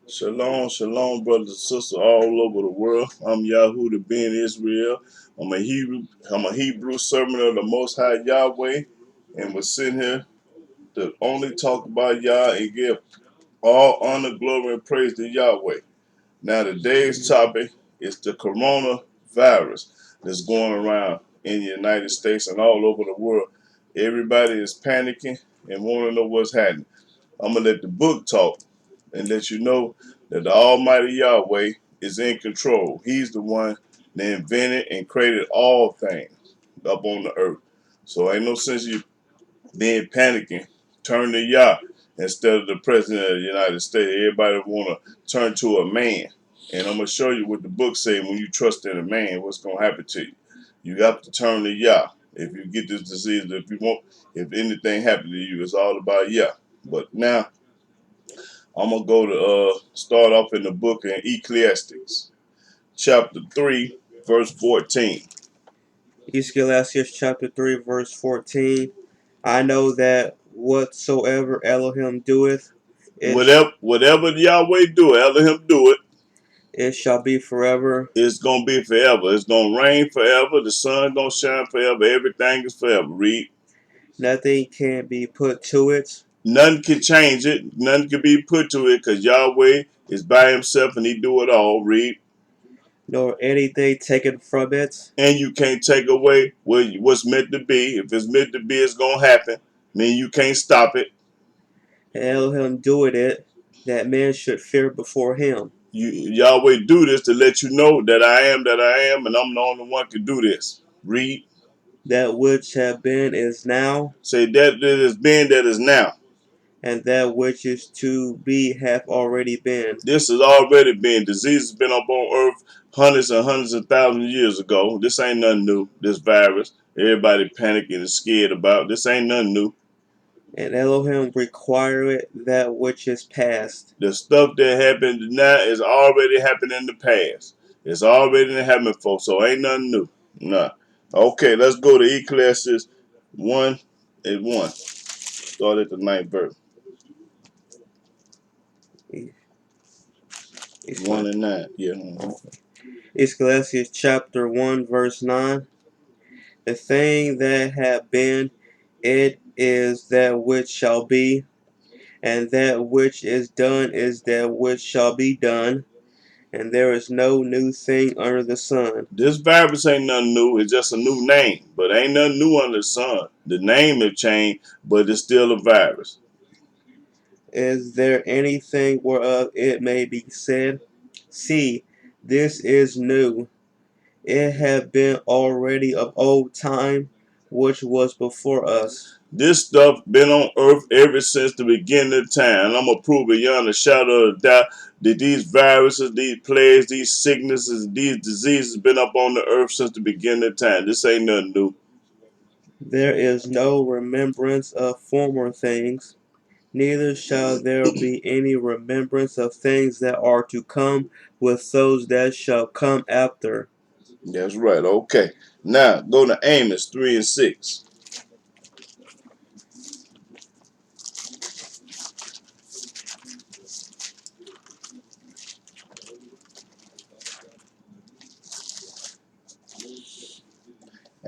Shalom, shalom, brothers and sisters all over the world. I'm YAHWEH to be in Israel. I'm a Hebrew servant of the Most High Yahweh, and we're sitting here to only talk about Yah and give all honor, glory, and praise to Yahweh. Now, today's topic is the coronavirus that's going around in the United States and all over the world. Everybody is panicking and want to know what's happening. I'm going to let the book talk and let you know that the Almighty Yahweh is in control. He's the one that invented and created all things up on the earth. So ain't no sense you being panicking. Turn to Yah instead of the President of the United States. Everybody want to turn to a man. And I'm going to show you what the book says when you trust in a man, what's going to happen to you. You got to turn to Yah. If you get this disease, if anything happen to you, it's all about Yah. But now, I'm going to go to start off in the book in Ecclesiastes, chapter 3, verse 14. Ecclesiastes chapter 3, verse 14. I know that whatsoever Elohim doeth, Whatever Yahweh do, Elohim do it, it shall be forever. it's going to be forever. It's going to rain forever. The sun going to shine forever. Everything is forever. Read. Nothing can be put to it, Nothing can change it. Nothing can be put to it because Yahweh is by himself and he do it all. Read. nor anything taken from it. And you can't take away what's meant to be. If it's meant to be, it's going to happen. Then you can't stop it. And Elohim doeth it, that men should fear before him. Yahweh do this to let you know that I am, and I'm the only one can do this. Read. That which have been is now, Say that has been, that is now. and that which is to be hath already been. This has already been. Disease has been up on earth hundreds and hundreds of thousands of years ago. This ain't nothing new, this virus. Everybody panicking and scared about. This ain't nothing new. And Elohim requireth that which is past. The stuff that happened now is already happened in the past. It's already happened, folks, so ain't nothing new. Nah. Okay, let's go to Ecclesiastes 1 and 1. Start at the 9th verse. 1 and 9. Yeah. Ecclesiastes chapter 1, verse 9. The thing that hath been, it is that which shall be, and that which is done is that which shall be done, and there is no new thing under the sun. This virus ain't nothing new. It's just a new name. But ain't nothing new under the sun. The name have changed, but it's still a virus. Is there anything whereof it may be said, see, this is new? It hath been already of old time, which was before us. This stuff been on earth ever since the beginning of time. And I'm going to prove it beyond a shadow of a doubt that these viruses, these plagues, these sicknesses, these diseases been up on the earth since the beginning of time. This ain't nothing new. There is no remembrance of former things, neither shall there be any remembrance of things that are to come with those that shall come after. That's right. Okay. Now, go to Amos 3 and 6.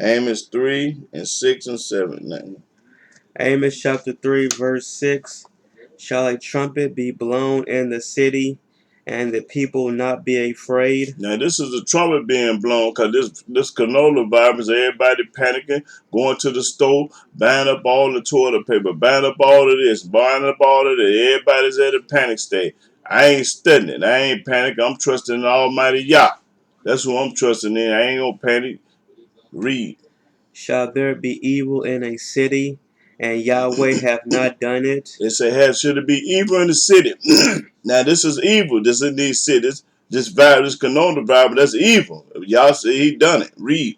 Amos 3 and 6 and 7. Amos chapter 3, verse 6. Shall a trumpet be blown in the city, and the people not be afraid? Now, this is a trumpet being blown because this coronavirus, everybody panicking, going to the store, buying up all the toilet paper, buying up all of this, buying up all of that. Everybody's at a panic state. I ain't studying it. I ain't panicking. I'm trusting in the Almighty Yah. That's who I'm trusting in. I ain't gonna panic. Read. Shall there be evil in a city, and Yahweh have not done it? It said, should it be evil in the city? Now, this is evil. This in these cities. This virus, coronavirus, that's evil. Y'all say he done it. Read.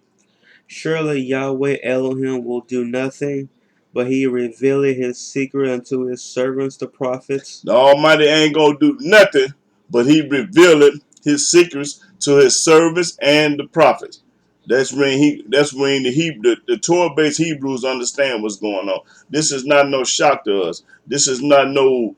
Surely Yahweh Elohim will do nothing, but he revealed his secret unto his servants the prophets. The Almighty ain't gonna do nothing, but he revealed his secrets to his servants and the prophets. That's when the Torah-based Hebrews understand what's going on. This is not no shock to us. This is not no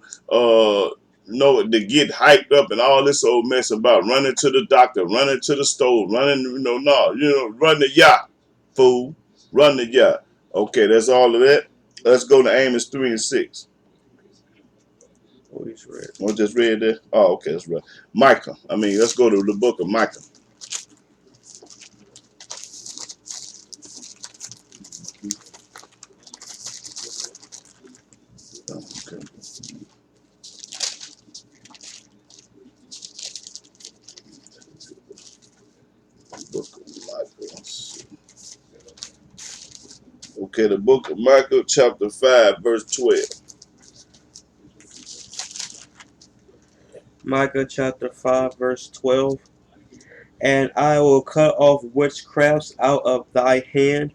know, to get hyped up and all this old mess about running to the doctor, running to the store, running, run the yacht, fool, run the yacht. Okay, that's all of that. Let's go to Amos 3 and 6. What is read? I just read that. Oh, okay, that's right. Micah. Let's go to the book of Micah. Okay. Book of Micah. Okay, the book of Micah, chapter 5, verse 12. Micah chapter 5, verse 12. And I will cut off witchcrafts out of thy hand,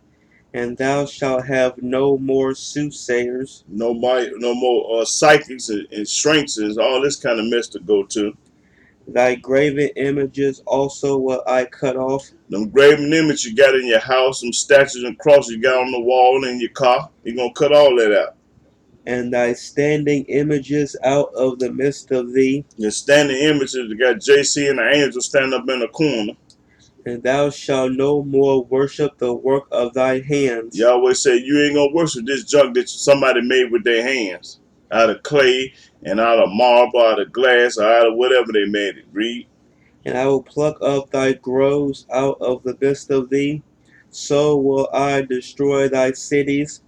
and thou shalt have no more soothsayers. No more psychics and shrinks and all this kind of mess to go to. Thy graven images also will I cut off, Them graven images you got in your house, some statues and crosses you got on the wall in your car, you're going to cut all that out. and thy standing images out of the midst of thee. Your standing images, you got JC and the angel standing up in the corner. And thou shalt no more worship the work of thy hands. Yahweh said you ain't going to worship this junk that somebody made with their hands, out of clay and out of marble, out of glass, or out of whatever they made it. Read. And I will pluck up thy groves out of the midst of thee. So will I destroy thy cities,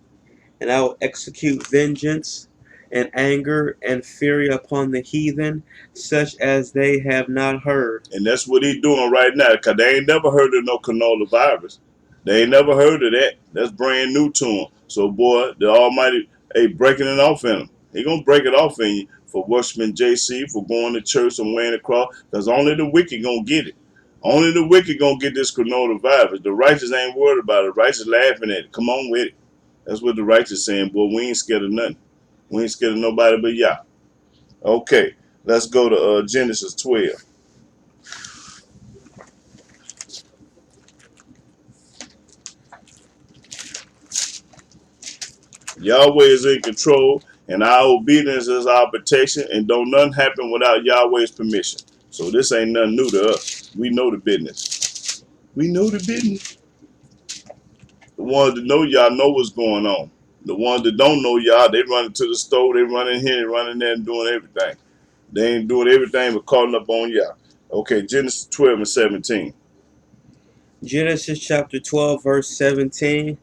and I will execute vengeance and anger and fury upon the heathen, such as they have not heard. And that's what he's doing right now, because they ain't never heard of no coronavirus. They ain't never heard of that. That's brand new to them. So, boy, the Almighty, breaking it off in them. He going to break it off in you for worshiping JC, for going to church and wearing the cross, because only the wicked going to get it. Only the wicked going to get this coronavirus. The righteous ain't worried about it. The righteous laughing at it. Come on with it. That's what the righteous saying, boy, we ain't scared of nothing. We ain't scared of nobody but Yah. Okay, let's go to Genesis 12. Yahweh is in control, and our obedience is our protection, and don't nothing happen without Yahweh's permission. So this ain't nothing new to us. We know the business. We know the business. The ones that know Yah know what's going on. The ones that don't know Yah, they running to the store, they running here, they running there, and doing everything. They ain't doing everything but calling up on Yah. Okay, Genesis 12 and 17. Genesis chapter 12, verse 17.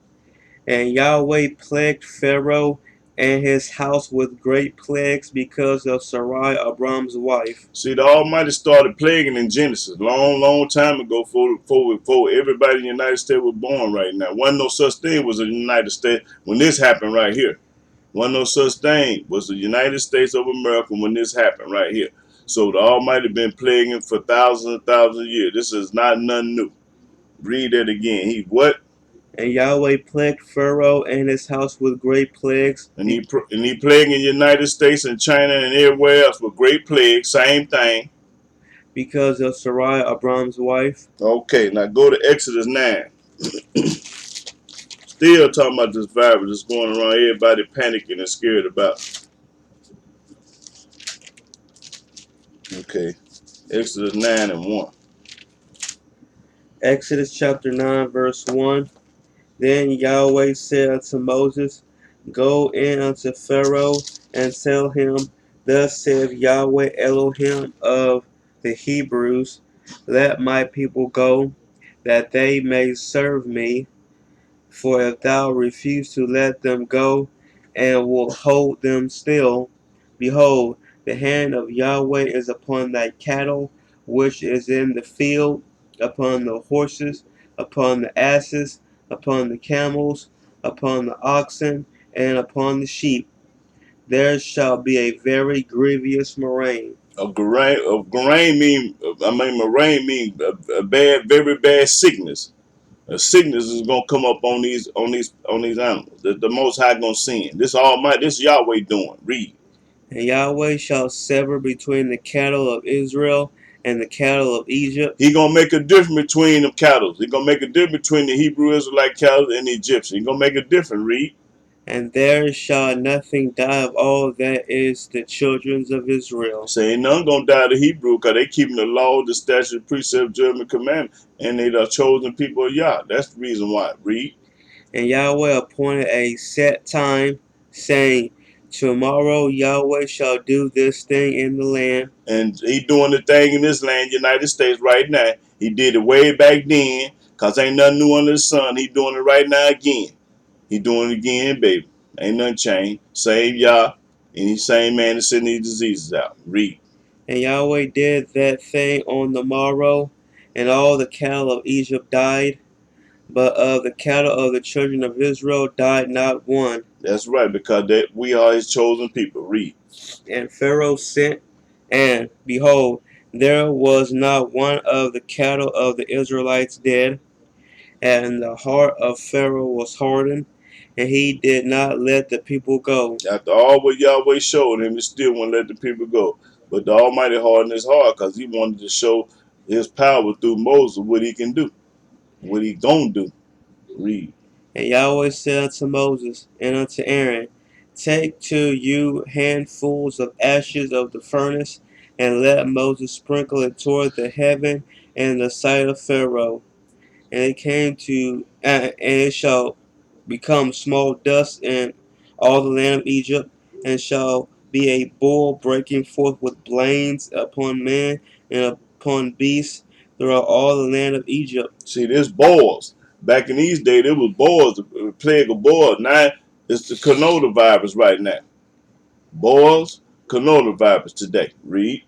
And Yahweh plagued Pharaoh and his house with great plagues because of Sarai, Abram's wife. See, the Almighty started plaguing in Genesis long time ago before everybody in the United States was born right now. Wasn't no such thing was the United States when this happened right here. Wasn't no such thing was the United States of America when this happened right here. So the Almighty been plaguing for thousands and thousands of years. This is not nothing new. Read that again. He what? And Yahweh plagued Pharaoh and his house with great plagues. And he plaguing the United States and China and everywhere else with great plagues. Same thing. Because of Sarai, Abram's wife. Okay, now go to Exodus 9. Still talking about this virus that's going around, everybody panicking and scared about. Okay, Exodus 9 and 1. Exodus chapter 9, verse 1. Then Yahweh said unto Moses, Go in unto Pharaoh and tell him, Thus saith Yahweh Elohim of the Hebrews, Let my people go, that they may serve me. For if thou refuse to let them go, and will hold them still, behold, the hand of Yahweh is upon thy cattle, which is in the field, upon the horses, upon the asses, upon the camels, upon the oxen, and upon the sheep. There shall be a very grievous murrain. Murrain mean a bad, very bad sickness. A sickness is gonna come up on these animals. The Most High gonna send. This Almighty, this Yahweh doing. Read. And Yahweh shall sever between the cattle of Israel and the cattle of Egypt. He gonna make a difference between them cattle. He gonna make a difference between the Hebrew Israelite cattle and the Egyptian. He gonna make a difference. Read. and there shall nothing die of all that is the children of Israel. So ain't none gonna die to Hebrew because they keeping the law, the statute, precept, judgment, commandment, and they the chosen people of Yah. That's the reason why. Read. And Yahweh appointed a set time, saying, Tomorrow Yahweh shall do this thing in the land. And he doing the thing in this land, United States, right now. He did it way back then, cause ain't nothing new under the sun. He doing it right now again. He doing it again, baby. Ain't nothing changed. Save Yah, and he's same man that sending these diseases out. Read. And Yahweh did that thing on the morrow, and all the cattle of Egypt died, but of the cattle of the children of Israel died not one. That's right, because that we are his chosen people. Read. And Pharaoh sent, and behold, there was not one of the cattle of the Israelites dead. And the heart of Pharaoh was hardened, and he did not let the people go. After all what Yahweh showed him, he still won't let the people go. But the Almighty hardened his heart because he wanted to show his power through Moses, what he can do, what he gonna do. Read. And Yahweh said unto Moses and unto Aaron, Take to you handfuls of ashes of the furnace, and let Moses sprinkle it toward the heaven in the sight of Pharaoh. And it came to, and it shall become small dust in all the land of Egypt, and shall be a bull breaking forth with blains upon man and upon beasts throughout all the land of Egypt. See, there's boils. Back in these days, there was boils, the plague of boils. Now it's the coronavirus right now. Boils, coronavirus today. Read.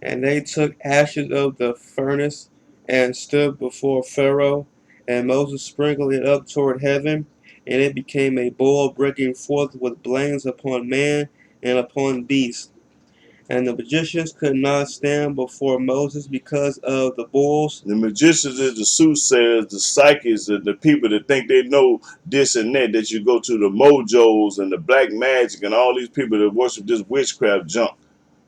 And they took ashes of the furnace and stood before Pharaoh, and Moses sprinkled it up toward heaven, and it became a bowl breaking forth with blains upon man and upon beast. And the magicians could not stand before Moses because of the bulls. The magicians is the soothsayers, the psychics, the people that think they know this and that you go to the mojos and the black magic and all these people that worship this witchcraft junk.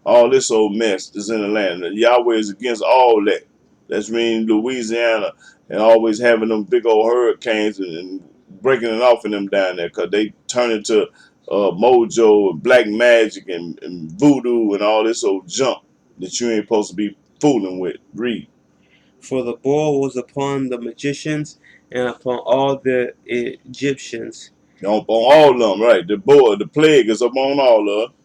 All this old mess is in the land. And Yahweh is against all that. That's mean Louisiana and always having them big old hurricanes and breaking it off in them down there because they turn into mojo and black magic and voodoo and all this old junk that you ain't supposed to be fooling with. Read. For the bowl was upon the magicians and upon all the Egyptians. On all of them, right? The boy, the plague is upon all of them.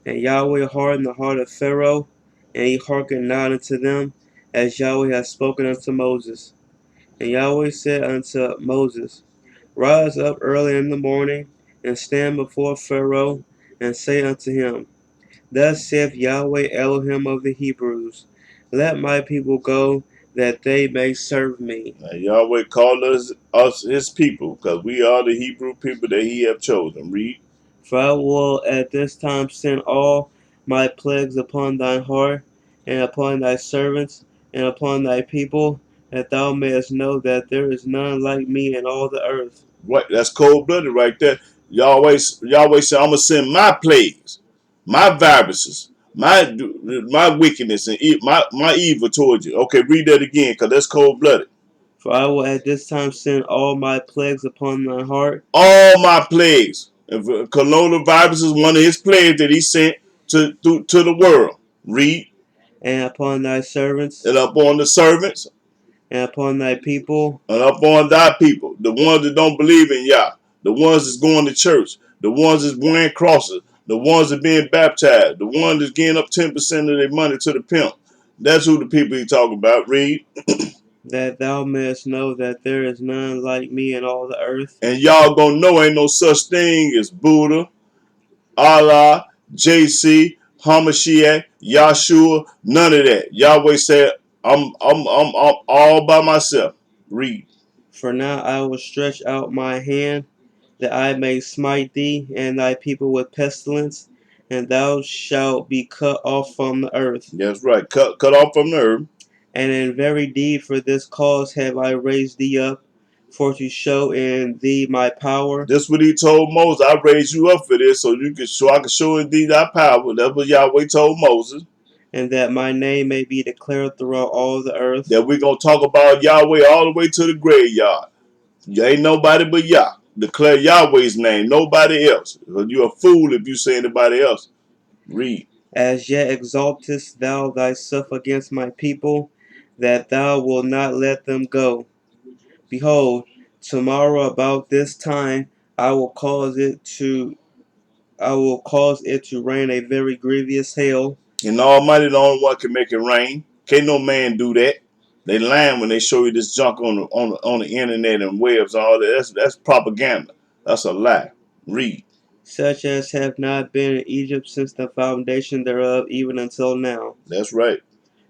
And Yahweh hardened the heart of Pharaoh, and he hearkened not unto them, as Yahweh had spoken unto Moses. And Yahweh said unto Moses, Rise up early in the morning, and stand before Pharaoh, and say unto him, Thus saith Yahweh Elohim of the Hebrews, Let my people go, that they may serve me. Now, Yahweh called us his people, because we are the Hebrew people that he have chosen. Read. For I will at this time send all my plagues upon thine heart, and upon thy servants, and upon thy people, that thou mayest know that there is none like me in all the earth. Right, that's cold blooded right there. Yahweh said, I'm gonna send my plagues, my viruses, my wickedness and my evil towards you. Okay, read that again, because that's cold blooded. For I will at this time send all my plagues upon thine heart, All my plagues. If coronavirus is one of his plagues that he sent to the world. Read. and upon thy servants, And upon the servants, and upon thy people, and upon thy people, the ones that don't believe in Yah, the ones that's going to church, the ones that's wearing crosses, the ones that being baptized, the ones that's getting up 10% of their money to the pimp. That's who the people he talking about. Read. that thou mayest know that there is none like me in all the earth. And y'all gonna know ain't no such thing as Buddha, Allah, JC, Hamashiach, Yahshua, none of that. Yahweh said, I'm all by myself. Read. For now I will stretch out my hand, that I may smite thee and thy people with pestilence, and thou shalt be cut off from the earth. That's right. Cut off from the earth. And in very deed for this cause have I raised thee up, for to show in thee my power, This what he told Moses. I raised you up for this, so I can show in thee thy power. That's what Yahweh told Moses. and that my name may be declared throughout all the earth. That we gonna talk about Yahweh all the way to the graveyard. You ain't nobody but Yah. declare Yahweh's name, nobody else. You're a fool if you say anybody else. Read. As yet exaltest thou thyself against my people, that thou wilt not let them go. Behold, tomorrow about this time I will cause it to rain a very grievous hail. And the Almighty, the only one can make it rain. Can't no man do that. They lying when they show you this junk on the internet and webs and all that. That's propaganda. That's a lie. Read. Such as have not been in Egypt since the foundation thereof, even until now. That's right.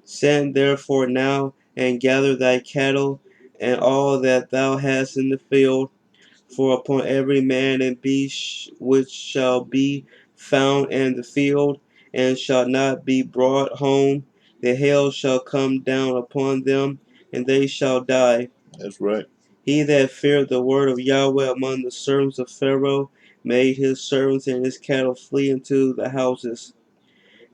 Send therefore now and gather thy cattle and all that thou hast in the field, for upon every man and beast which shall be found in the field, and shall not be brought home, the hail shall come down upon them, and they shall die. That's right. He that feared the word of Yahweh among the servants of Pharaoh made his servants and his cattle flee into the houses.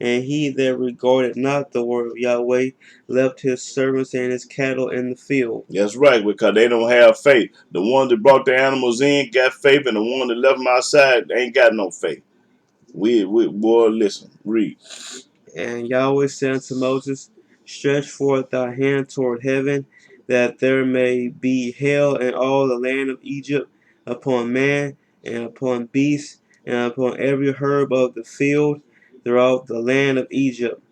And he that regarded not the word of Yahweh left his servants and his cattle in the field. That's right, because they don't have faith. The ones that brought the animals in got faith, and the one that left them outside ain't got no faith. We boy, listen, read. And Yahweh said unto Moses, stretch forth thy hand toward heaven, that there may be hail in all the land of Egypt, upon man, and upon beast, and upon every herb of the field, throughout the land of Egypt.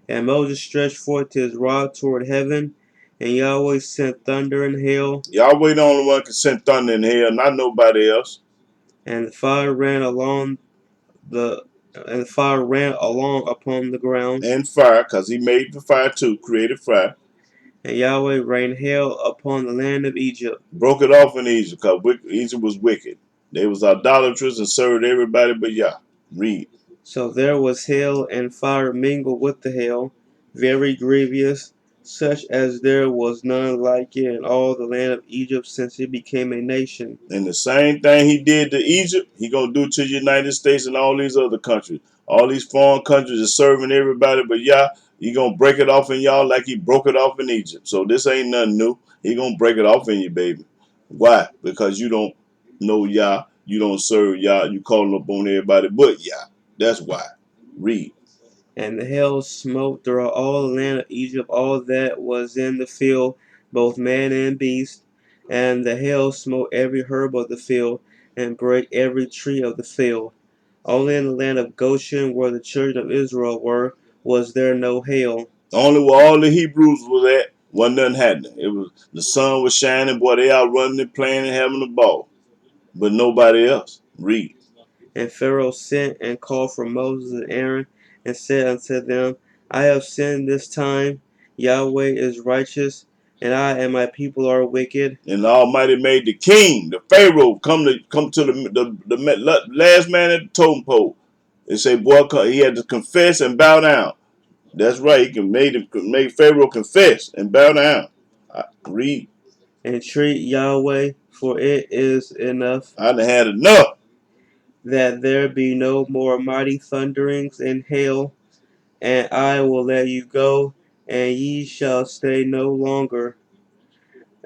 And Moses stretched forth his rod toward heaven, and Yahweh sent thunder and hail, Yahweh the only one can send thunder in hell, not nobody else. and the fire ran along the and the fire ran along upon the ground. And fire, because he made the fire too, created fire. And Yahweh rained hail upon the land of Egypt. Broke it off in Egypt, because Egypt was wicked. They was idolatrous and served everybody but Yah. Read. So there was hail and fire mingled with the hail, very grievous, such as there was none like it in all the land of Egypt since it became a nation. And the same thing he did to Egypt, he gonna do to the United States and all these other countries. All these foreign countries are serving everybody but Yah. He gonna break it off in y'all like he broke it off in Egypt. So this ain't nothing new. He gonna break it off in you, baby. Why? Because you don't know Yah. You don't serve Yah. You calling up on everybody but Yah. That's why. Read. And the hail smote throughout all the land of Egypt all that was in the field, both man and beast. And the hail smote every herb of the field, and brake every tree of the field. Only in the land of Goshen, where the children of Israel were, was there no hail. Only where all the Hebrews was at, wasn't nothing happening. It was the sun was shining, boy, they out running and playing and having a ball. But nobody else. Read. And Pharaoh sent and called for Moses and Aaron, and said unto them, I have sinned this time. Yahweh is righteous, and I and my people are wicked. And the Almighty made the king, the Pharaoh, come to the last man at the totem pole. They say, boy, he had to confess and bow down. That's right. He can make Pharaoh confess and bow down. Read. Entreat Yahweh, for it is enough I done had enough. that there be no more mighty thunderings and hail, and I will let you go, and ye shall stay no longer.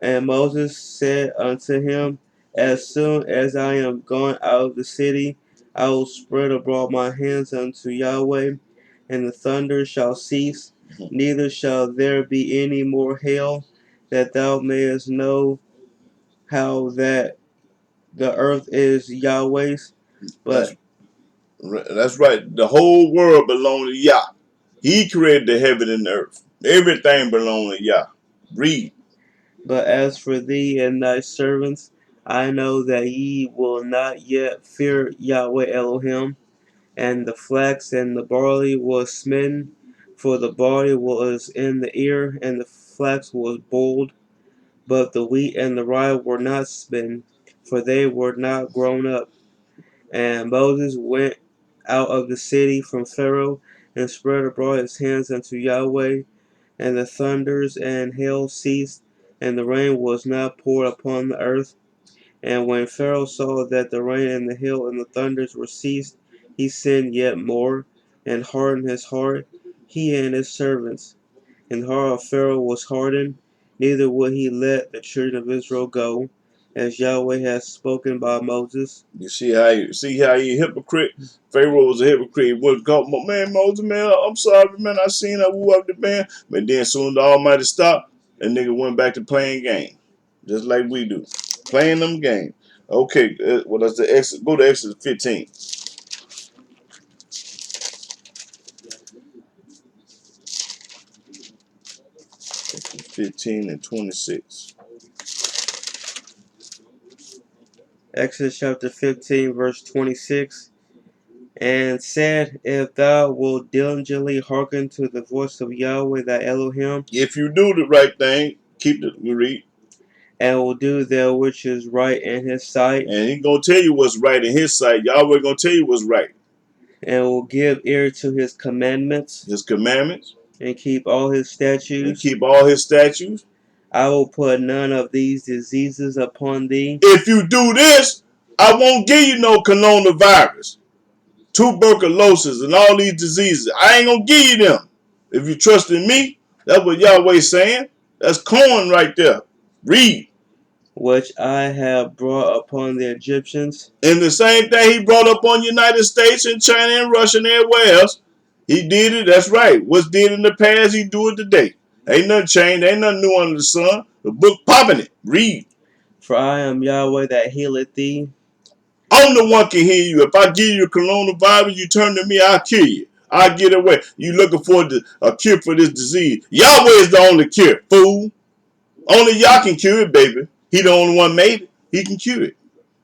And Moses said unto him, as soon as I am gone out of the city, I will spread abroad my hands unto Yahweh, and the thunder shall cease, neither shall there be any more hail, that thou mayest know how that the earth is Yahweh's. That's But that's right. The whole world belongs to Yah. He created the heaven and the earth. Everything belongs to Yah. Read. as for thee and thy servants, I know that ye will not yet fear Yahweh Elohim. And the flax and the barley was smitten, for the barley was in the ear, and the flax was boiled, but the wheat and the rye were not smitten, for they were not grown up. And Moses went out of the city from Pharaoh, and spread abroad his hands unto Yahweh, and the thunders and hail ceased, and the rain was not poured upon the earth. And when Pharaoh saw that the rain and the hail and the thunders were ceased, he sinned yet more, and hardened his heart, he and his servants. And the heart of Pharaoh was hardened, neither would he let the children of Israel go. as Yahweh has spoken by Moses. You see how he a hypocrite. Pharaoh was a hypocrite. He wouldn't go, man, Moses, man, I'm sorry, man. I seen I woo up the man, but then soon the Almighty stopped, and nigga went back to playing games, just like we do, playing them games. Okay, what is the Exodus? Go to Exodus 15. 15 and 26. Exodus chapter 15, verse 26. And said, if thou wilt diligently hearken to the voice of Yahweh thy Elohim, If you do the right thing, keep the read, and will do that which is right in his sight, and he gonna tell you what's right in his sight. Yahweh gonna tell you what's right. and will give ear to his commandments, His commandments, and keep all his and statutes, keep all his statutes. I will put none of these diseases upon thee, If you do this, I won't give you no coronavirus, tuberculosis, and all these diseases. I ain't gonna give you them. If you trust in me, that's what Yahweh's saying. That's corn right there. Read. which I have brought upon the Egyptians, And the same thing he brought up on United States and China and Russia and everywhere else. He did it. That's right. What's did in the past, he do it today. Ain't nothing changed. Ain't nothing new under the sun. The book popping it. Read. for I am Yahweh that healeth thee. I'm the one can heal you. If I give you a coronavirus, you turn to me, I'll kill you. I'll get away. You looking for a cure for this disease. Yahweh is the only cure, fool. Only Yah can cure it, baby. He the only one made it. He can cure it.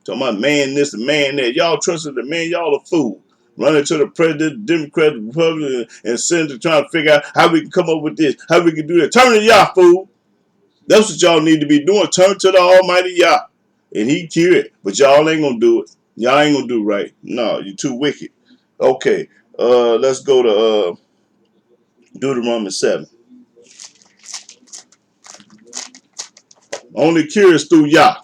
Talking about man this and man that. Y'all trusted the man, y'all a fool. Running to the president, Democrat, Republican, and Senator trying to figure out how we can come up with this, how we can do that. Turn to Yah, fool. That's what y'all need to be doing. Turn to the Almighty Yah. And he cure it. But y'all ain't gonna do it. Y'all ain't gonna do right. No, you're too wicked. Okay. Let's go to Deuteronomy 7. Only cure is through Yah.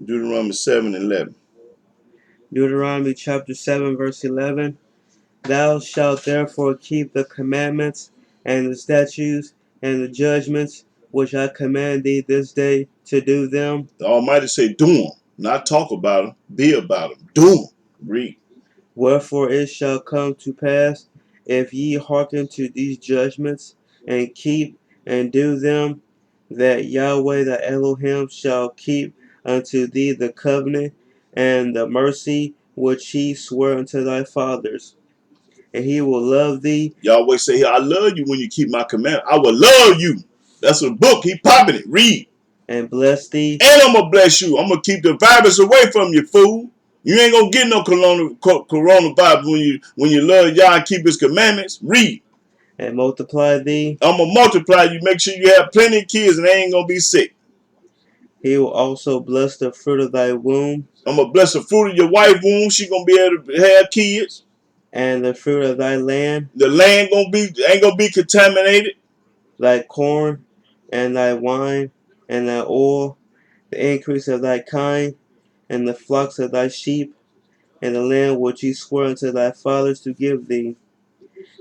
Deuteronomy 7:11. Deuteronomy chapter 7, verse 11. Thou shalt therefore keep the commandments and the statutes and the judgments which I command thee this day to do them. The Almighty say, do them. Not talk about them. Be about them. Do them. Read. Wherefore it shall come to pass, if ye hearken to these judgments, and keep and do them, that Yahweh the Elohim shall keep unto thee the covenant and the mercy which he sware unto thy fathers. And he will love thee Yahweh say, I love you when you keep my command. I will love you. That's a book. He popping it. Read. and bless thee, And I'm going to bless you. I'm going to keep the virus away from you, fool. You ain't going to get no coronavirus when you love Yah and keep his commandments. Read. and multiply thee. I'm going to multiply you. Make sure you have plenty of kids and they ain't going to be sick. He will also bless the fruit of thy womb, I'm going to bless the fruit of your wife womb. She going to be able to have kids. and the fruit of thy land, The land ain't going to be contaminated. thy corn, and thy wine, and thy oil, the increase of thy kind, and the flocks of thy sheep, and the land which he swore unto thy fathers to give thee.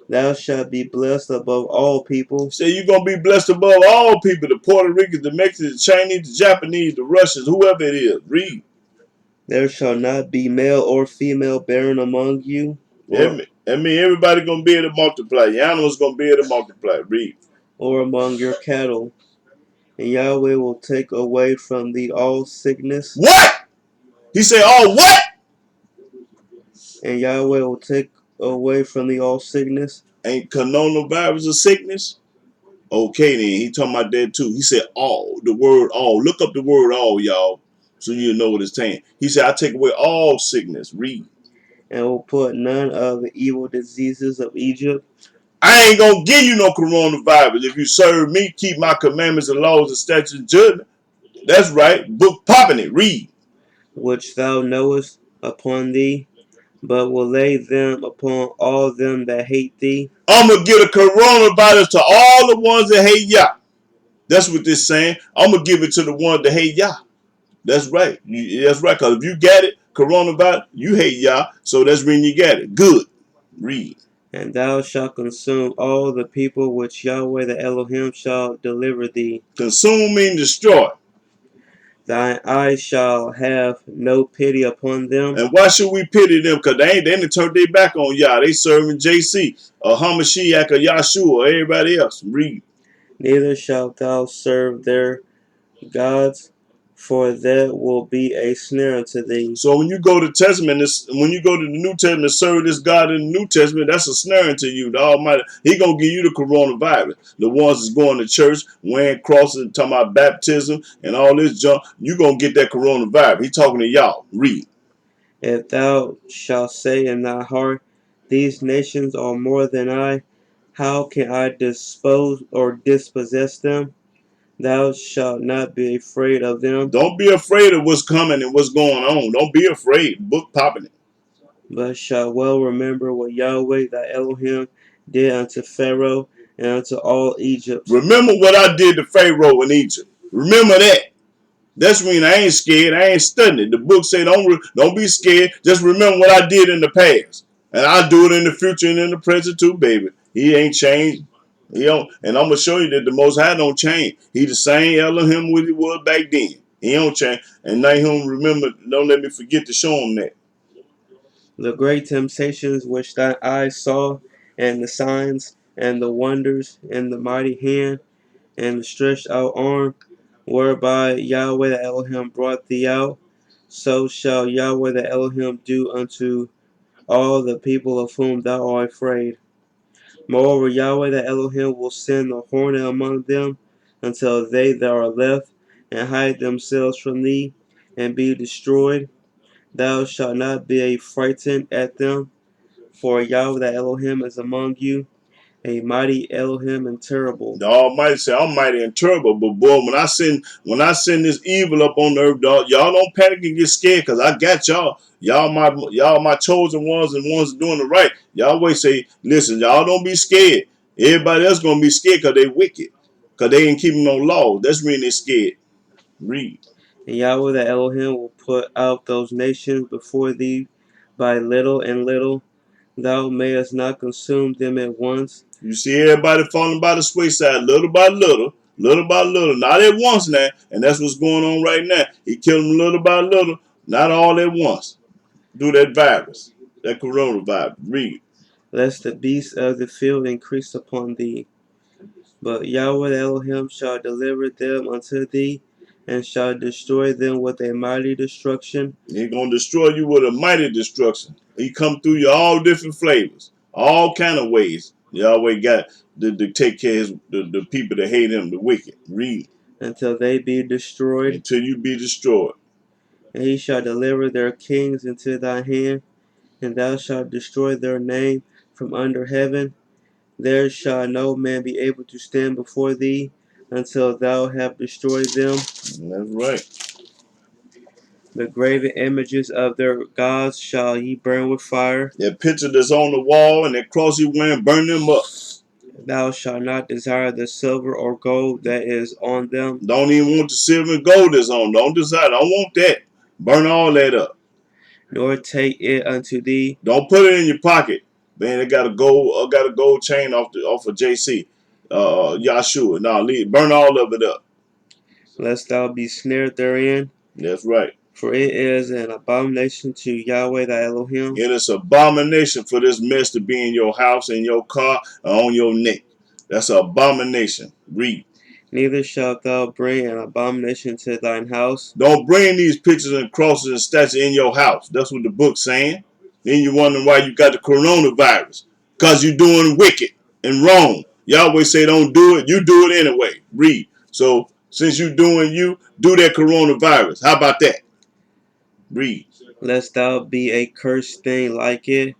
Thou shalt be blessed above all people. Say you're going to be blessed above all people. The Puerto Ricans, the Mexicans, the Chinese, the Japanese, the Russians, whoever it is. Read. There shall not be male or female barren among you, That mean everybody going to be able to multiply. Your animals going to be able to multiply. Read. or among your cattle. And Yahweh will take away from thee all sickness. What? He said, oh, what? And Yahweh will take away from thee all sickness. Ain't coronavirus a sickness? Okay, then. He talking about that too. He said all. The word all. Look up the word all, y'all, so you know what it's saying. He said, I take away all sickness. Read. And will put none of the evil diseases of Egypt, I ain't going to give you no coronavirus. If you serve me, keep my commandments and laws and statutes and judgment. That's right. Book popping it. Read. which thou knowest, upon thee, but will lay them upon all them that hate thee. I'm going to give a coronavirus to all the ones that hate Yah. That's what this saying. I'm going to give it to the ones that hate Yah. That's right. That's right. Because if you got it, coronavirus, you hate Yah. So that's when you got it. Good. Read. And thou shalt consume all the people which Yahweh the Elohim shall deliver thee. Consume means destroy. Thine eyes shall have no pity upon them, And why should we pity them? Because they didn't turn their back on Yah. They serving JC, or Hamashiach, or Yahshua, or everybody else. Read. neither shalt thou serve their gods, for that will be a snare unto thee. So when you go to Testament, when you go to the New Testament, serve this God in the New Testament, that's a snare to you. The Almighty, He gonna give you the coronavirus. The ones that's going to church, wearing crosses, talking about baptism and all this junk, you gonna get that coronavirus. He talking to y'all. Read. If thou shalt say in thy heart, these nations are more than I, how can I dispose or dispossess them? Thou shalt not be afraid of them, Don't be afraid of what's coming and what's going on. Don't be afraid. Book popping it. but shalt well remember what Yahweh thy Elohim did unto Pharaoh and unto all Egypt. Remember what I did to Pharaoh in Egypt. Remember that. That's when I ain't scared. I ain't studying it. The book say don't be scared. Just remember what I did in the past, and I'll do it in the future and in the present too, baby. He ain't changed. He don't, and I'm gonna show you that the Most High don't change. He the same Elohim what he was back then. He don't change. And now him remember. Don't let me forget to show him that. The great temptations which thy eyes saw, and the signs, and the wonders, and the mighty hand, and the stretched out arm, whereby Yahweh the Elohim brought thee out, so shall Yahweh the Elohim do unto all the people of whom thou art afraid. Moreover, Yahweh the Elohim will send the hornet among them, until they that are left, and hide themselves from thee, and be destroyed. Thou shalt not be frightened at them, for Yahweh the Elohim is among you, a mighty Elohim and terrible. The Almighty say, I'm mighty and terrible, but boy, when I send this evil up on the earth, dog, y'all don't panic and get scared, cause I got y'all. Y'all my chosen ones and ones doing the right. Y'all always say, listen, y'all don't be scared. Everybody else gonna be scared cause they wicked, cause they ain't keeping no laws. That's when they scared. Read. And Yahweh the Elohim will put out those nations before thee by little and little. Thou mayest not consume them at once. You see everybody falling by the wayside, little by little, little by little, not at once now, and that's what's going on right now. He killed them little by little, not all at once. Do that virus, that coronavirus. Read. Lest the beasts of the field increase upon thee. But Yahweh the Elohim shall deliver them unto thee, and shall destroy them with a mighty destruction. He's gonna destroy you with a mighty destruction. He come through you all different flavors, all kind of ways. Yahweh got to take care of the people that hate him, the wicked. Read. Until they be destroyed. Until you be destroyed. And he shall deliver their kings into thy hand, and thou shalt destroy their name from under heaven. There shall no man be able to stand before thee, until thou have destroyed them. That's right. The graven images of their gods shall ye burn with fire. That picture that's on the wall and that cross you wearing, burn them up. Thou shalt not desire the silver or gold that is on them, Don't even want the silver and gold that's on. Don't desire. Don't want that. Burn all that up. nor take it unto thee, Don't put it in your pocket. Man, I got a gold chain off of JC, Yahshua. No, burn all of it up. lest thou be snared therein. That's right. For it is an abomination to Yahweh thy Elohim. It is abomination for this mess to be in your house, in your car, or on your neck. That's an abomination. Read. Neither shalt thou bring an abomination to thine house. Don't bring these pictures and crosses and statues in your house. That's what the book's saying. Then you're wondering why you got the coronavirus. Because you're doing wicked and wrong. Yahweh say don't do it. You do it anyway. Read. So since you doing you, do that coronavirus. How about that? Read. Lest thou be a cursed thing like it,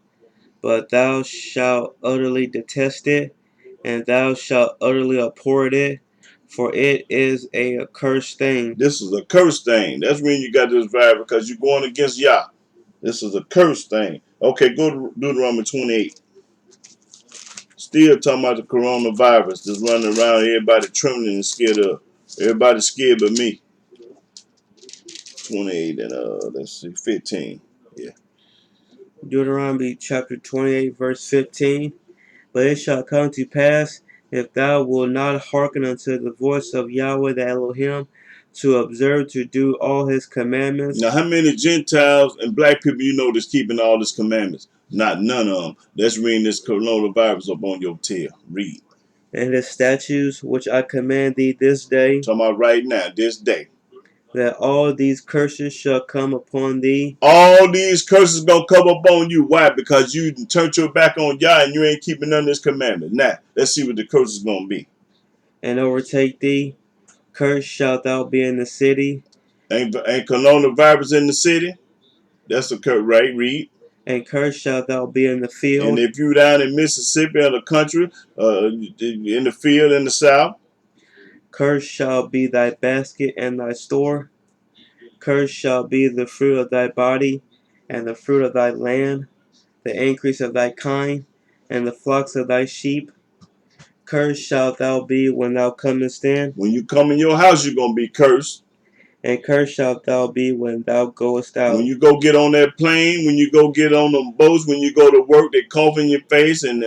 but thou shalt utterly detest it, and thou shalt utterly abhor it, for it is a accursed thing. This is a curse thing. That's when you got this virus because you're going against Yah. This is a curse thing. Okay, go to Deuteronomy 28. Still talking about the coronavirus. Just running around, everybody trembling and scared of. Everybody scared but me. 28 and let's see, 15. Yeah. Deuteronomy chapter 28, verse 15. But it shall come to pass, if thou wilt not hearken unto the voice of Yahweh the Elohim, to observe to do all his commandments Now, how many Gentiles and black people you know that's keeping all his commandments? Not none of them. Let's read this coronavirus up on your tail. Read. and his statutes which I command thee this day, Talking about right now, this day. that all these curses shall come upon thee, All these curses gonna come up on you. Why? Because you turned your back on Yah and you ain't keeping none of this commandment. Now, let's see what the curse is gonna be. and overtake thee. Cursed shalt thou be in the city, Ain't coronavirus in the city? That's a curse, right? Read. and cursed shalt thou be in the And field. if you down in Mississippi or the country, in the field in the south, Cursed shall be thy basket and thy store. Cursed shall be the fruit of thy body, and the fruit of thy land, the increase of thy kind, and the flocks of thy sheep. Cursed shalt thou be when thou comest in, when you come in your house, you're gonna be cursed. and cursed shalt thou be when thou goest When out. you go get on that plane, when you go get on them boats, when you go to work, they cough in your face and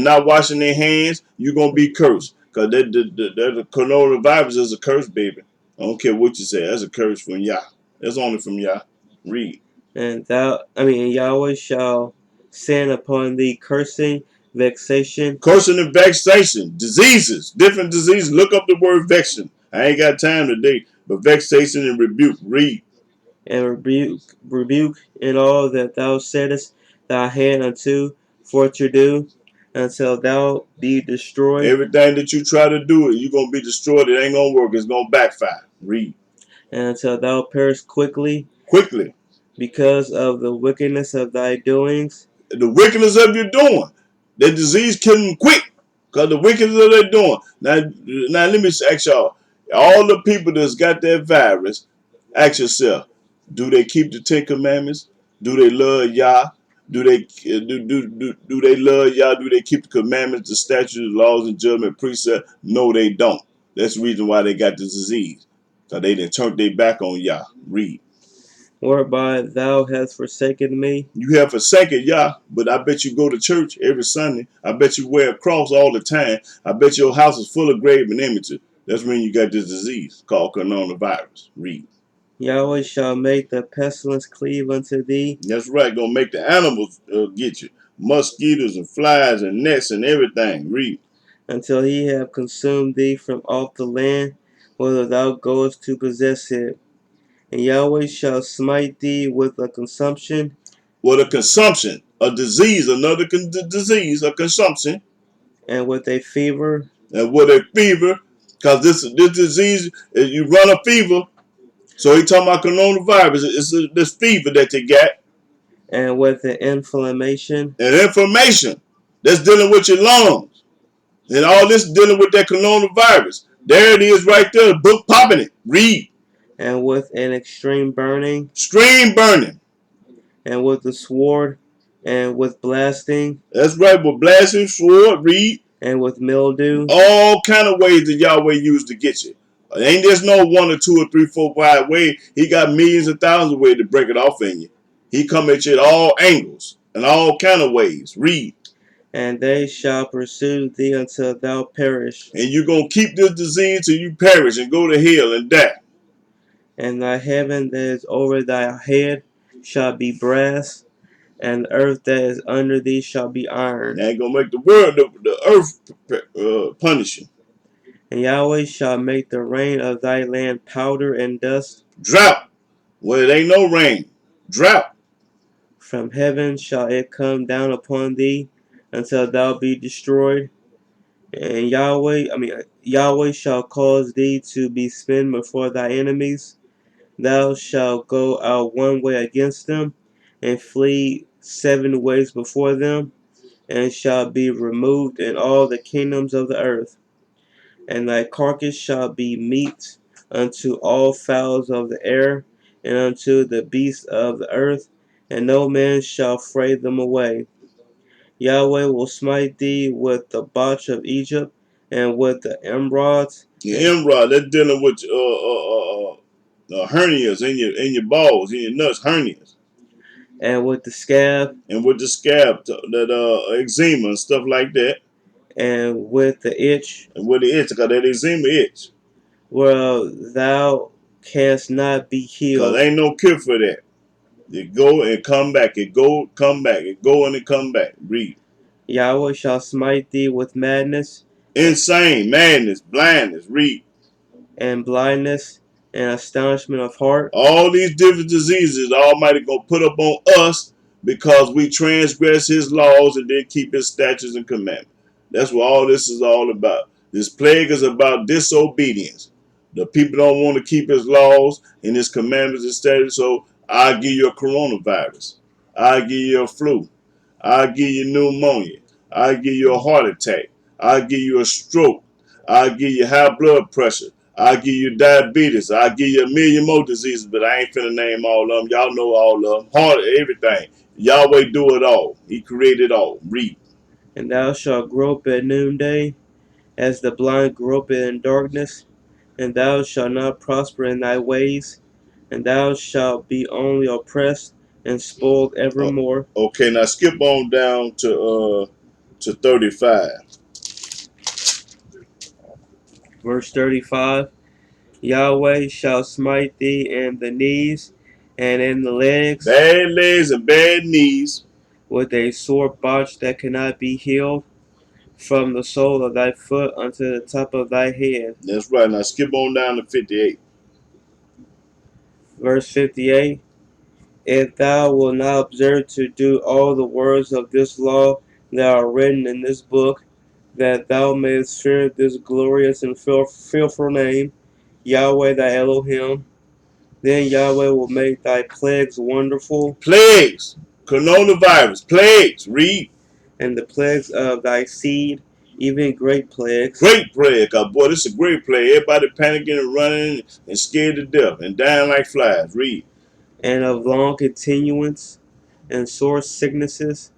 not washing their hands, you're gonna be cursed. Cause the coronavirus is a curse, baby. I don't care what you say. That's a curse from Yah. That's only from Yah. Read. And Yahweh shall send upon thee cursing, vexation, Cursing and vexation, diseases, different diseases. Look up the word vexation. I ain't got time today, but vexation and rebuke. Read. and rebuke in all that thou settest thy hand unto for to do, until thou be destroyed, Everything that you try to do, you're gonna be destroyed. It ain't gonna work. It's gonna backfire. Read. and until thou perish quickly, Quickly. because of the wickedness of thy doings, The wickedness of your doing. That disease killing them quick. Because the wickedness of their doing. Now let me ask y'all. All the people that's got that virus, ask yourself, do they keep the Ten Commandments? Do they love Yah? Do they love Yah? Do they keep the commandments, the statutes, the laws, and judgment, precept? No, they don't. That's the reason why they got the disease. Because they didn't turn their back on Yah. Read. whereby thou hast forsaken me, You have forsaken Yah, but I bet you go to church every Sunday. I bet you wear a cross all the time. I bet your house is full of graven images. That's when you got this disease called coronavirus. Read. Yahweh shall make the pestilence cleave unto thee, That's right. Gonna make the animals get you. Mosquitoes and flies and gnats and everything. Read. until he have consumed thee from off the land, whither thou goest to possess it. And Yahweh shall smite thee with a consumption, Well, a consumption, a disease, another disease, a consumption, and with a fever, and with a fever, because this disease, you run a fever. So he talking about coronavirus. It's this fever that you got. and with an inflammation, And inflammation that's dealing with your lungs. And all this dealing with that coronavirus. There it is right there, the book popping it. Read. and with an extreme burning, Stream burning. and with the sword, and with blasting, That's right, with blasting, sword, read. and with mildew, All kind of ways that Yahweh used to get you. Ain't there's no one or two or three, four, five way. He got millions and thousands of ways to break it off in you. He come at you at all angles and all kind of ways. Read. and they shall pursue thee until thou perish. And you're going to keep this disease till you perish and go to hell and die. And thy heaven that is over thy head shall be brass, and the earth that is under thee shall be iron. That ain't gonna make the world, the earth punish you. And Yahweh shall make the rain of thy land powder and dust. Drought. Well, it ain't no rain. Drought. From heaven shall it come down upon thee until thou be destroyed. And Yahweh shall cause thee to be smitten before thy enemies. Thou shalt go out one way against them, and flee 7 ways before them, and shall be removed in all the kingdoms of the earth. And thy carcass shall be meat unto all fowls of the air, and unto the beasts of the earth, and no man shall fray them away. Yahweh will smite thee with the botch of Egypt, and with the emerods, Your Imrod, that's dealing with hernias in your balls, in your nuts, hernias, and with the scab, and with the scab, that eczema and stuff like that. and with the itch, and with the itch, because that eczema itch. where thou canst not be Because healed. ain't no cure for that. It go and come back. It go, come back. It go and it come back. Read. Yahweh shall smite thee with madness Insane, madness, blindness. Read. and blindness and astonishment of heart. All these different diseases, the Almighty gonna put up on us because we transgress His laws and didn't keep His statutes and commandments. That's what all this is all about. This plague is about disobedience. The people don't want to keep His laws and His commandments and statutes. So I give you a coronavirus. I give you a flu. I give you pneumonia. I give you a heart attack. I give you a stroke. I give you high blood pressure. I give you diabetes. I give you a million more diseases, but I ain't finna name all of them. Y'all know all of them. Heart, everything. Yahweh do it all. He created all. Read. And thou shalt grope at noonday, as the blind grope in darkness, and thou shalt not prosper in thy ways, and thou shalt be only oppressed and spoiled Uh, evermore. okay, now skip on down to 35. Verse 35. Yahweh shall smite thee in the knees and in the legs Bad legs and bad knees. with a sore botch that cannot be healed, from the sole of thy foot unto the top of thy head. That's right. Now skip on down to 58. Verse 58. If thou wilt not observe to do all the words of this law that are written in this book, that thou mayest fear this glorious and fearful name, Yahweh thy Elohim, then Yahweh will make thy plagues wonderful, Plagues. Coronavirus. Plagues. Read. and the plagues of thy seed, even great plagues, Great plague. Boy, this is a great plague. Everybody panicking and running and scared to death and dying like flies. Read. and of long continuance, and sore sicknesses,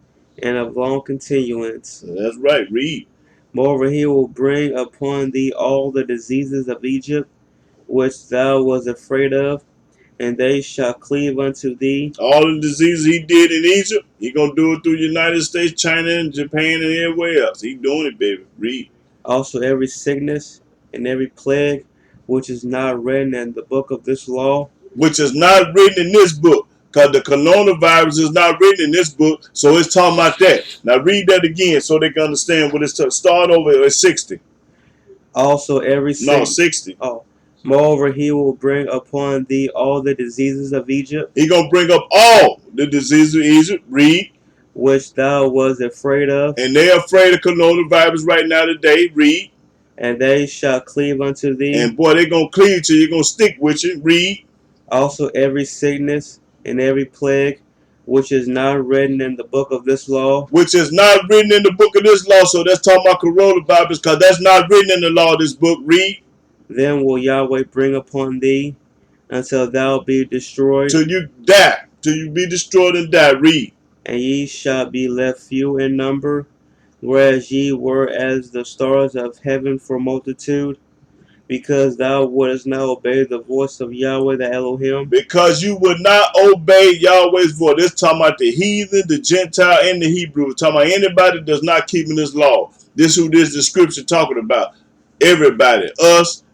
and of long continuance. That's right. Read. Moreover, he will bring upon thee all the diseases of Egypt, which thou was afraid of, and they shall cleave unto thee. All the diseases he did in Egypt, he gonna do it through United States, China, and Japan, and everywhere else. He doing it, baby. Read. Also every sickness and every plague, which is not written in the book of this law, Which is not written in this book. Because the coronavirus is not written in this book, so it's talking about that. Now read that again so they can understand what it's start over at 60. also every No, sick. 60. Oh, moreover, he will bring upon thee all the diseases of Egypt, He gonna bring up all the diseases of Egypt. Read. which thou was afraid of, And they're afraid of coronavirus right now today. Read. and they shall cleave unto thee. And boy, they gonna cleave to you. Gonna stick with you. Read. Also every sickness and every plague, which is not written in the book of this law, Which is not written in the book of this law. So that's talking about coronavirus, because that's not written in the law of this book. Read. then will Yahweh bring upon thee until thou be destroyed, Till you die. Till you be destroyed and die. Read. and ye shall be left few in number, whereas ye were as the stars of heaven for multitude, because thou wouldest not obey the voice of Yahweh the Elohim. Because you would not obey Yahweh's voice. This talking about the heathen, the Gentile, and the Hebrew. It's talking about anybody that's not keeping this law. This who this description talking about. Everybody. Us,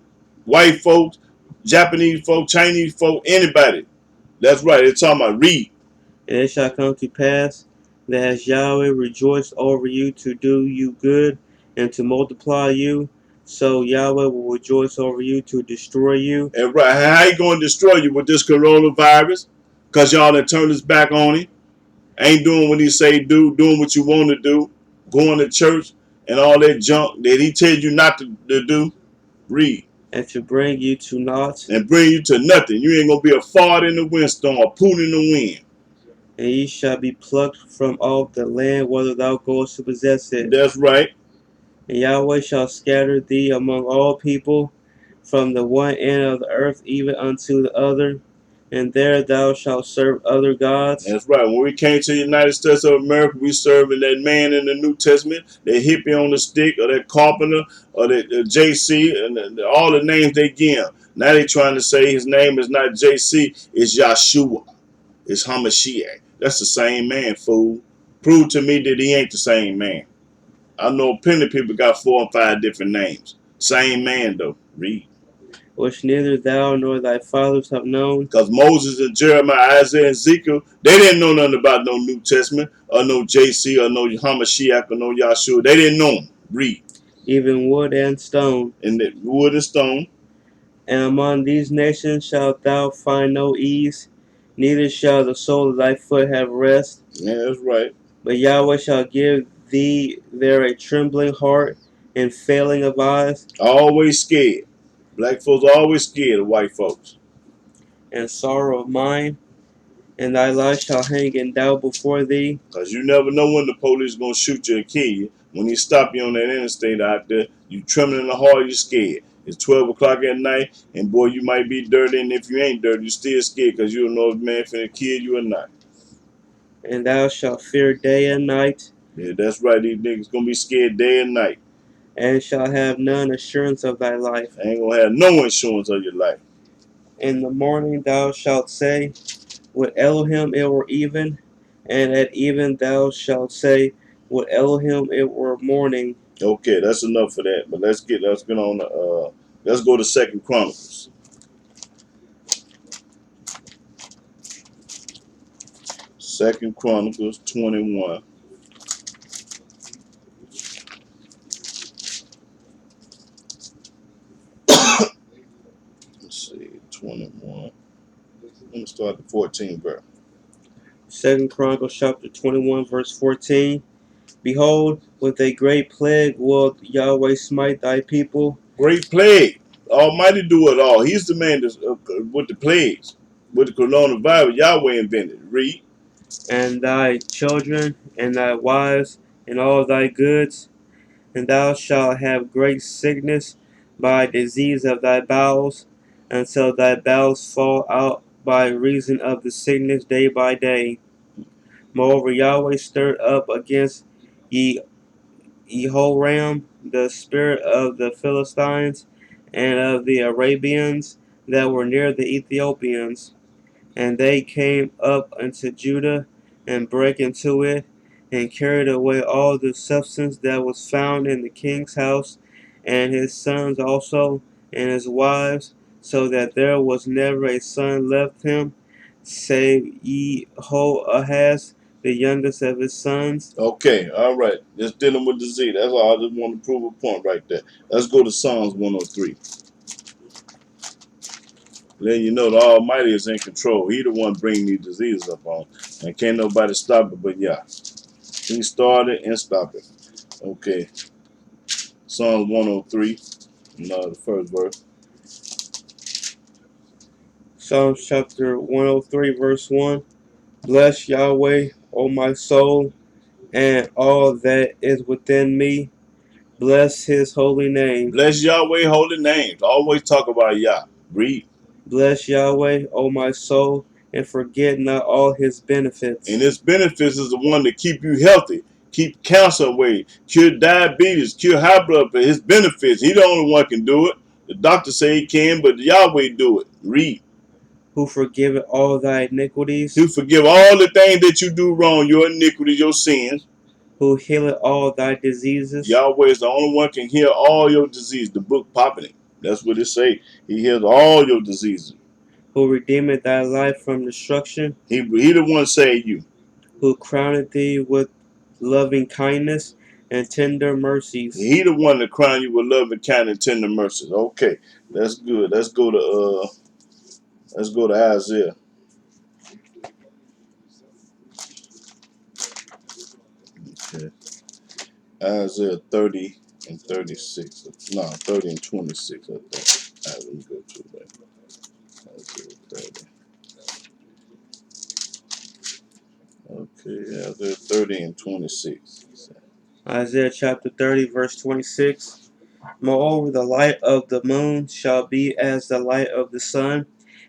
white folks, Japanese folk, Chinese folk, anybody. That's right. It's talking about read. And it shall come to pass that as Yahweh rejoiced over you to do you good and to multiply you, so Yahweh will rejoice over you to destroy you. And right, how he going to destroy you with this coronavirus? Because y'all done turned his back on him. Ain't doing what he say do, doing what you want to do, going to church and all that junk that he tell you not to do. Read. And to bring you to naught, And bring you to nothing. You ain't going to be a fart in the windstorm or poot in the wind. and ye shall be plucked from off the land whither thou goest to possess it. That's right. And Yahweh shall scatter thee among all people, from the one end of the earth even unto the other, and there thou shalt serve other gods. That's right. When we came to the United States of America, we serving that man in the New Testament, that hippie on the stick, or that carpenter, or that JC, and all the names they give him. Now they trying to say his name is not JC, it's Yahshua. It's Hamashiach. That's the same man, fool. Prove to me that he ain't the same man. I know plenty of people got 4 and 5 different names. Same man though. Read. which neither thou nor thy fathers have known, Because Moses and Jeremiah, Isaiah, and Ezekiel, they didn't know nothing about no New Testament or no JC or no Hamashiach or no Yahshua. They didn't know them. Read. even wood and stone. And the wood and stone. And among these nations shalt thou find no ease, neither shall the sole of thy foot have rest. Yeah, that's right. But Yahweh shall give thee there a trembling heart and failing of eyes Always scared. Black folks are always scared of white folks. and sorrow of mind, and thy life shall hang in doubt before thee. Because you never know when the police going to shoot you or kill you. When he stop you on that interstate out there, you trembling in the heart, you scared. It's 12 o'clock at night, and boy, you might be dirty, and if you ain't dirty, you still scared because you don't know if man finna kill you or not. And thou shalt fear day and night, Yeah, that's right. These niggas going to be scared day and night. and shalt have none assurance of thy life. Ain't going to have no insurance of your life. In the morning thou shalt say, would Elohim it were even, and at even thou shalt say, would Elohim it were morning. Okay, that's enough for that. But let's get on the let's go to Second Chronicles. Second Chronicles 21. Let's see, 21. Let me start at 14 verse. 2 Chronicles chapter 21 verse 14. Behold, with a great plague will Yahweh smite thy people, Great plague. Almighty do it all. He's the man that's, with the plagues. With the coronavirus, Yahweh invented. Read. and thy children, and thy wives, and all thy goods, and thou shalt have great sickness by disease of thy bowels, until thy bowels fall out by reason of the sickness day by day. Moreover, Yahweh stirred up against Jehoram the spirit of the Philistines and of the Arabians that were near the Ethiopians, and they came up unto Judah and brake into it, and carried away all the substance that was found in the king's house, and his sons also, and his wives, so that there was never a son left him, save Jehoahaz, the youngest of his sons. Okay, all right. Just dealing with disease. That's all. I just want to prove a point right there. Let's go to Psalms 103. Then you know the Almighty is in control. He the one bringing these diseases up on. And can't nobody stop it but Yah. He started and stopped it. Okay. Psalms 103. No, the first verse. Psalms chapter 103, verse 1. Bless Yahweh, O my soul, and all that is within me. Bless his holy name. Bless Yahweh holy names. Always talk about Yah. Read. Bless Yahweh, O my soul, and forget not all his And benefits, his benefits is the one to keep you healthy, keep cancer away, cure diabetes, cure high blood pressure. His benefits, he the only one can do it. The doctor say he can, but Yahweh do it. Read. who forgiveth all thy iniquities, He'll forgive all the things that you do wrong, your iniquities, your sins. who healeth all thy diseases, Yahweh is the only one can heal all your disease. The book popping it. That's what it say. He heals all your diseases. who redeemeth thy life from destruction, He the one saved you. who crowneth thee with loving kindness and tender mercies. He the one that crown you with love and kind and tender mercies. Okay, that's good. Let's go to Isaiah. Okay. Isaiah 30 and 36. No, 30 and 26, I think. All right, let me go to that. Isaiah 30. Okay, Isaiah 30 and 26. Isaiah chapter 30, verse 26. Moreover, the light of the moon shall be as the light of the sun,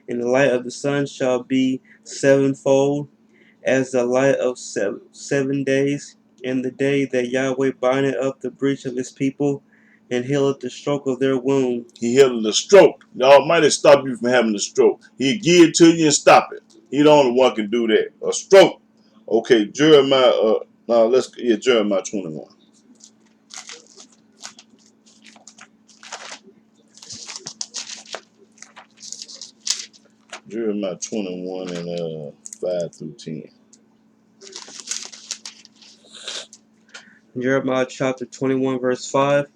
and the light of the sun shall be sevenfold, as the light of 7 days, in the day that Yahweh bindeth up the breach of his people, and healeth the stroke of their wound. He healed the stroke. The Almighty stop you from having a stroke. He give it to you and stop it. He the only one can do that. A stroke. Okay, Jeremiah. Now let's Jeremiah 21. Jeremiah 21 and 5 through 10. Jeremiah chapter 21, verse 5.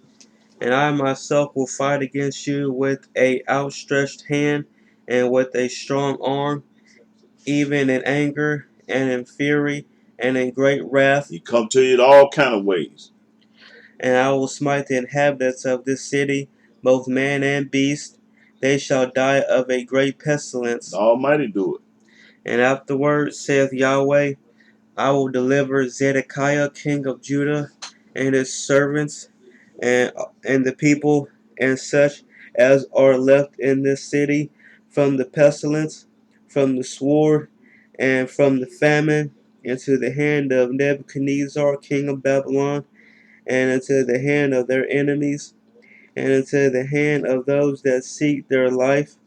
And I myself will fight against you with a outstretched hand and with a strong arm, even in anger and in fury and in great wrath. He come to you in all kind of ways. And I will smite the inhabitants of this city, both man and beast. They shall die of a great pestilence. The Almighty do it. And afterward, saith Yahweh, I will deliver Zedekiah king of Judah and his servants and the people and such as are left in this city from the pestilence, from the sword, and from the famine, into the hand of Nebuchadnezzar king of Babylon, and into the hand of their enemies, and into the hand of those that seek their life.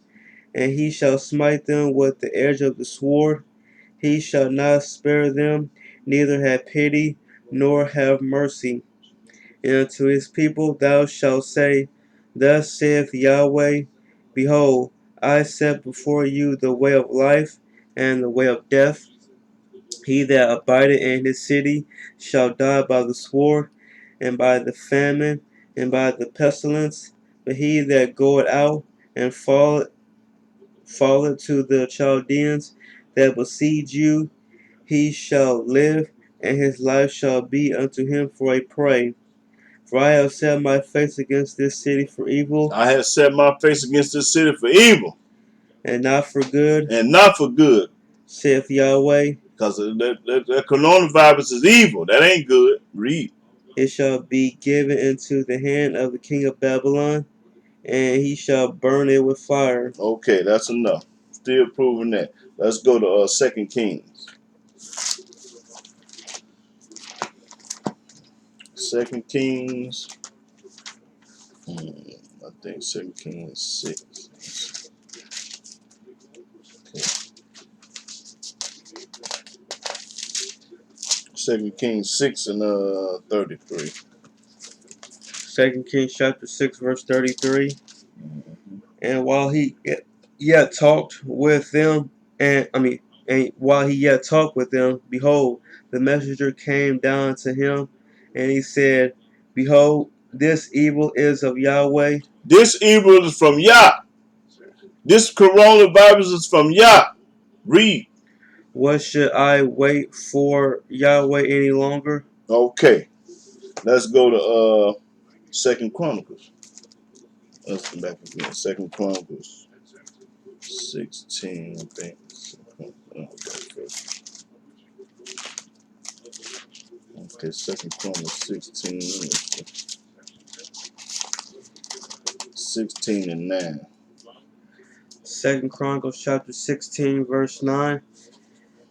And he shall smite them with the edge of the sword. He shall not spare them, neither have pity, nor have mercy. And unto his people thou shalt say, Thus saith Yahweh, Behold, I set before you the way of life and the way of death. He that abideth in his city shall die by the sword, and by the famine, and by the pestilence. But he that goeth out and falleth to the Chaldeans that besiege you, he shall live, and his life shall be unto him for a prey. For I have set my face against this city for evil, I have set my face against this city for evil, and not for good, and not for good. saith Yahweh. Because that coronavirus is evil. That ain't good. Read. It shall be given into the hand of the king of Babylon, and he shall burn it with fire. Okay, that's enough. Still proving that. Let's go to 2 Kings. 2 Kings. I think 2 Kings 6. Okay. 2 Kings 6 and 33. 2 Kings chapter 6, verse 33. And while he yet talked with them, and while he yet talked with them, behold, the messenger came down to him, and he said, Behold, this evil is of Yahweh. This evil is from Yah. This coronavirus is from Yah. Read. What should I wait for Yahweh any longer? Okay. Let's go to 2 Chronicles. Let's go back again. 2 Chronicles 16. I think. Okay, 2 Chronicles 16 and 9. 2 Chronicles chapter 16, verse 9.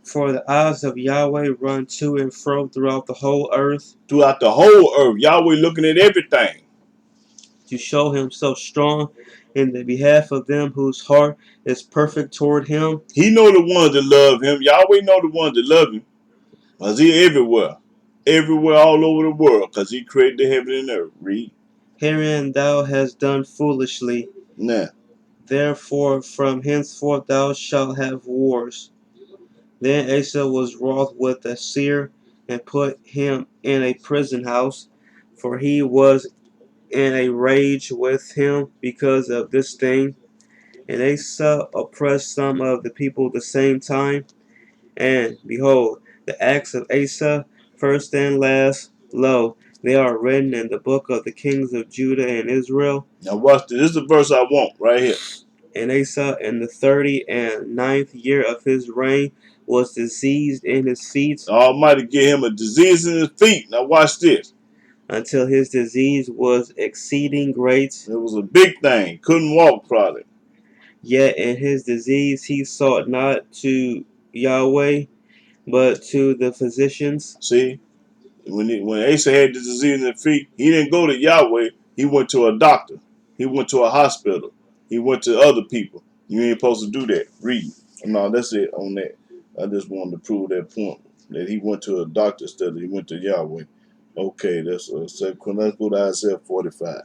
For the eyes of Yahweh run to and fro throughout the whole earth, Throughout the whole earth, Yahweh looking at everything. to show himself strong in the behalf of them whose heart is perfect toward him. He know the ones that love him. Yahweh know the ones that love him. Because he everywhere. Everywhere all over the world. Because he created the heaven and earth. Read. Herein thou hast done foolishly. Now. Therefore from henceforth thou shalt have wars. Then Asa was wroth with the seer, and put him in a prison house, for he was in a rage with him because of this thing. And Asa oppressed some of the people at the same time. And behold, the acts of Asa, first and last, lo, they are written in the book of the kings of Judah and Israel. Now watch this. This is the verse I want right here. And Asa in the 39th year of his reign was diseased in his feet, The Almighty gave him a disease in his feet. Now watch this. until his disease was exceeding great. It was a big thing. Couldn't walk probably. Yet in his disease he sought not to Yahweh, but to the physicians. See? When Asa had the disease in his feet, he didn't go to Yahweh. He went to a doctor. He went to a hospital. He went to other people. You ain't supposed to do that. Read. No, that's it on that. I just wanted to prove that point. That he went to a doctor instead of he went to Yahweh. Okay, that's second. Let's go to Isaiah 45.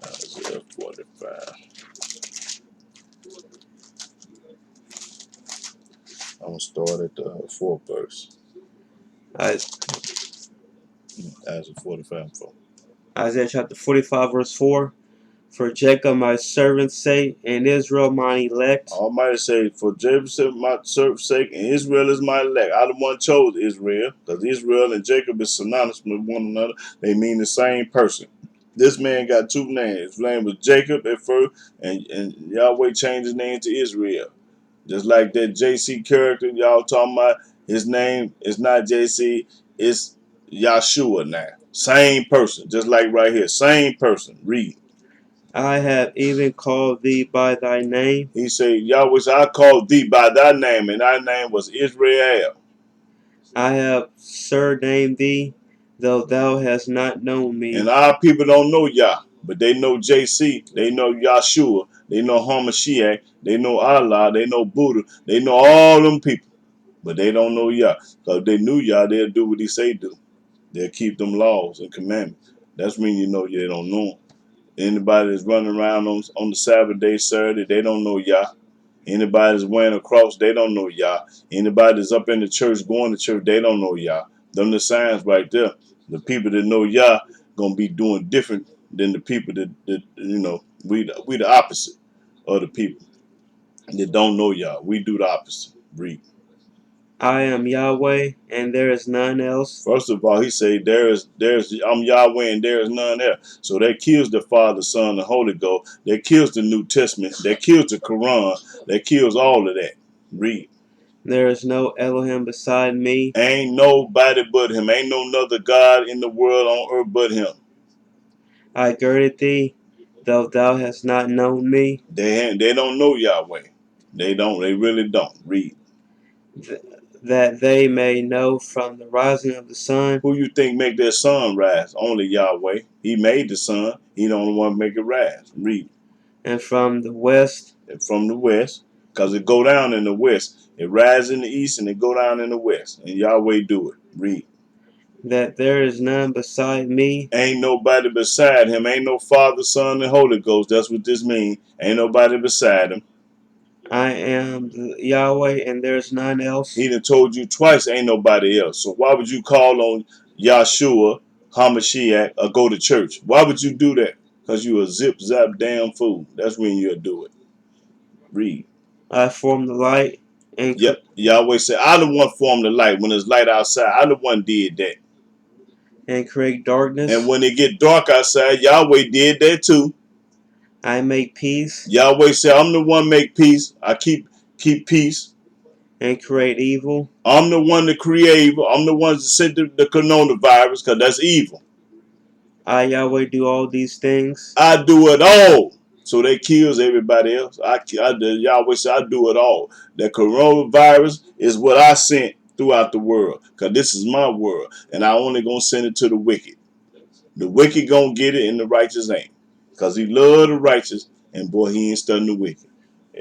Isaiah 45. I'm going to start at the fourth verse. I, As a 45 for. Isaiah chapter 45, verse 4. For Jacob my servant's sake, and Israel mine elect. Almighty say, for Jacob my servant's sake, and Israel is my elect. I the one chose Israel, because Israel and Jacob is synonymous with one another. They mean the same person. This man got two names. His name was Jacob at first, and Yahweh changed his name to Israel. Just like that JC character y'all talking about, his name is not JC, it's Yahshua now. Same person, just like right here. Same person. Read. I have even called thee by thy name. He said, Yahweh said, I called thee by thy name, and thy name was Israel. I have surnamed thee, though thou hast not known And me. our people don't know Yah, but they know JC, they know Yahshua, they know Hamashiach, they know Allah, they know Buddha, they know all them people, but they don't know Yah. Because if they knew Yah, they'll do what he say do. They'll keep them laws and commandments. That's when you know they don't know him. Anybody that's running around on the Sabbath day, Saturday, they don't know Yah. Anybody that's wearing a cross, they don't know Yah. Anybody that's up in the church, going to church, they don't know Yah. Them the signs right there. The people that know Yah gonna be doing different than the people that you know. We the opposite of the people that don't know Yah. We do the opposite. Read. I am Yahweh, and there is none else. First of all, he said, there's I'm Yahweh and there is none there. So that kills the Father, Son, and Holy Ghost. That kills the New Testament. That kills the Quran. That kills all of that. Read. There is no Elohim beside me. Ain't nobody but him. Ain't no other God in the world on earth but him. I girded thee, though thou hast not known me. They don't know Yahweh. They don't. They really don't. Read. Th- that they may know from the rising of the sun, Who you think make that sun rise? Only Yahweh. He made the sun. He the only one make it rise. Read. and from the west, And from the west, because it go down in the west. It rise in the east and it go down in the west. And Yahweh do it. Read. that there is none beside me. Ain't nobody beside him. Ain't no Father, Son, and Holy Ghost. That's what this means. Ain't nobody beside him. I am Yahweh, and there is none else. He done told you twice ain't nobody else. So why would you call on Yahshua, Hamashiach, or go to church? Why would you do that? Because you a zip zap damn fool. That's when you'll do it. Read. I form the light and Yep. Yahweh said, I the one formed the light. When there's light outside, I the one did that. create And darkness. when it get dark outside, Yahweh did that too. I make peace Yahweh said, I'm the one make peace. I keep peace. and create evil. I'm the one that create evil. I'm the one that sent the coronavirus because that's evil. I, Yahweh, do all these things. I do it all. So they kills everybody else. Yahweh said, I do it all. The coronavirus is what I sent throughout the world. Because this is my world. And I only going to send it to the wicked. The wicked going to get it and the righteous ain't. Because he love the righteous. And boy, he ain't studying the wicked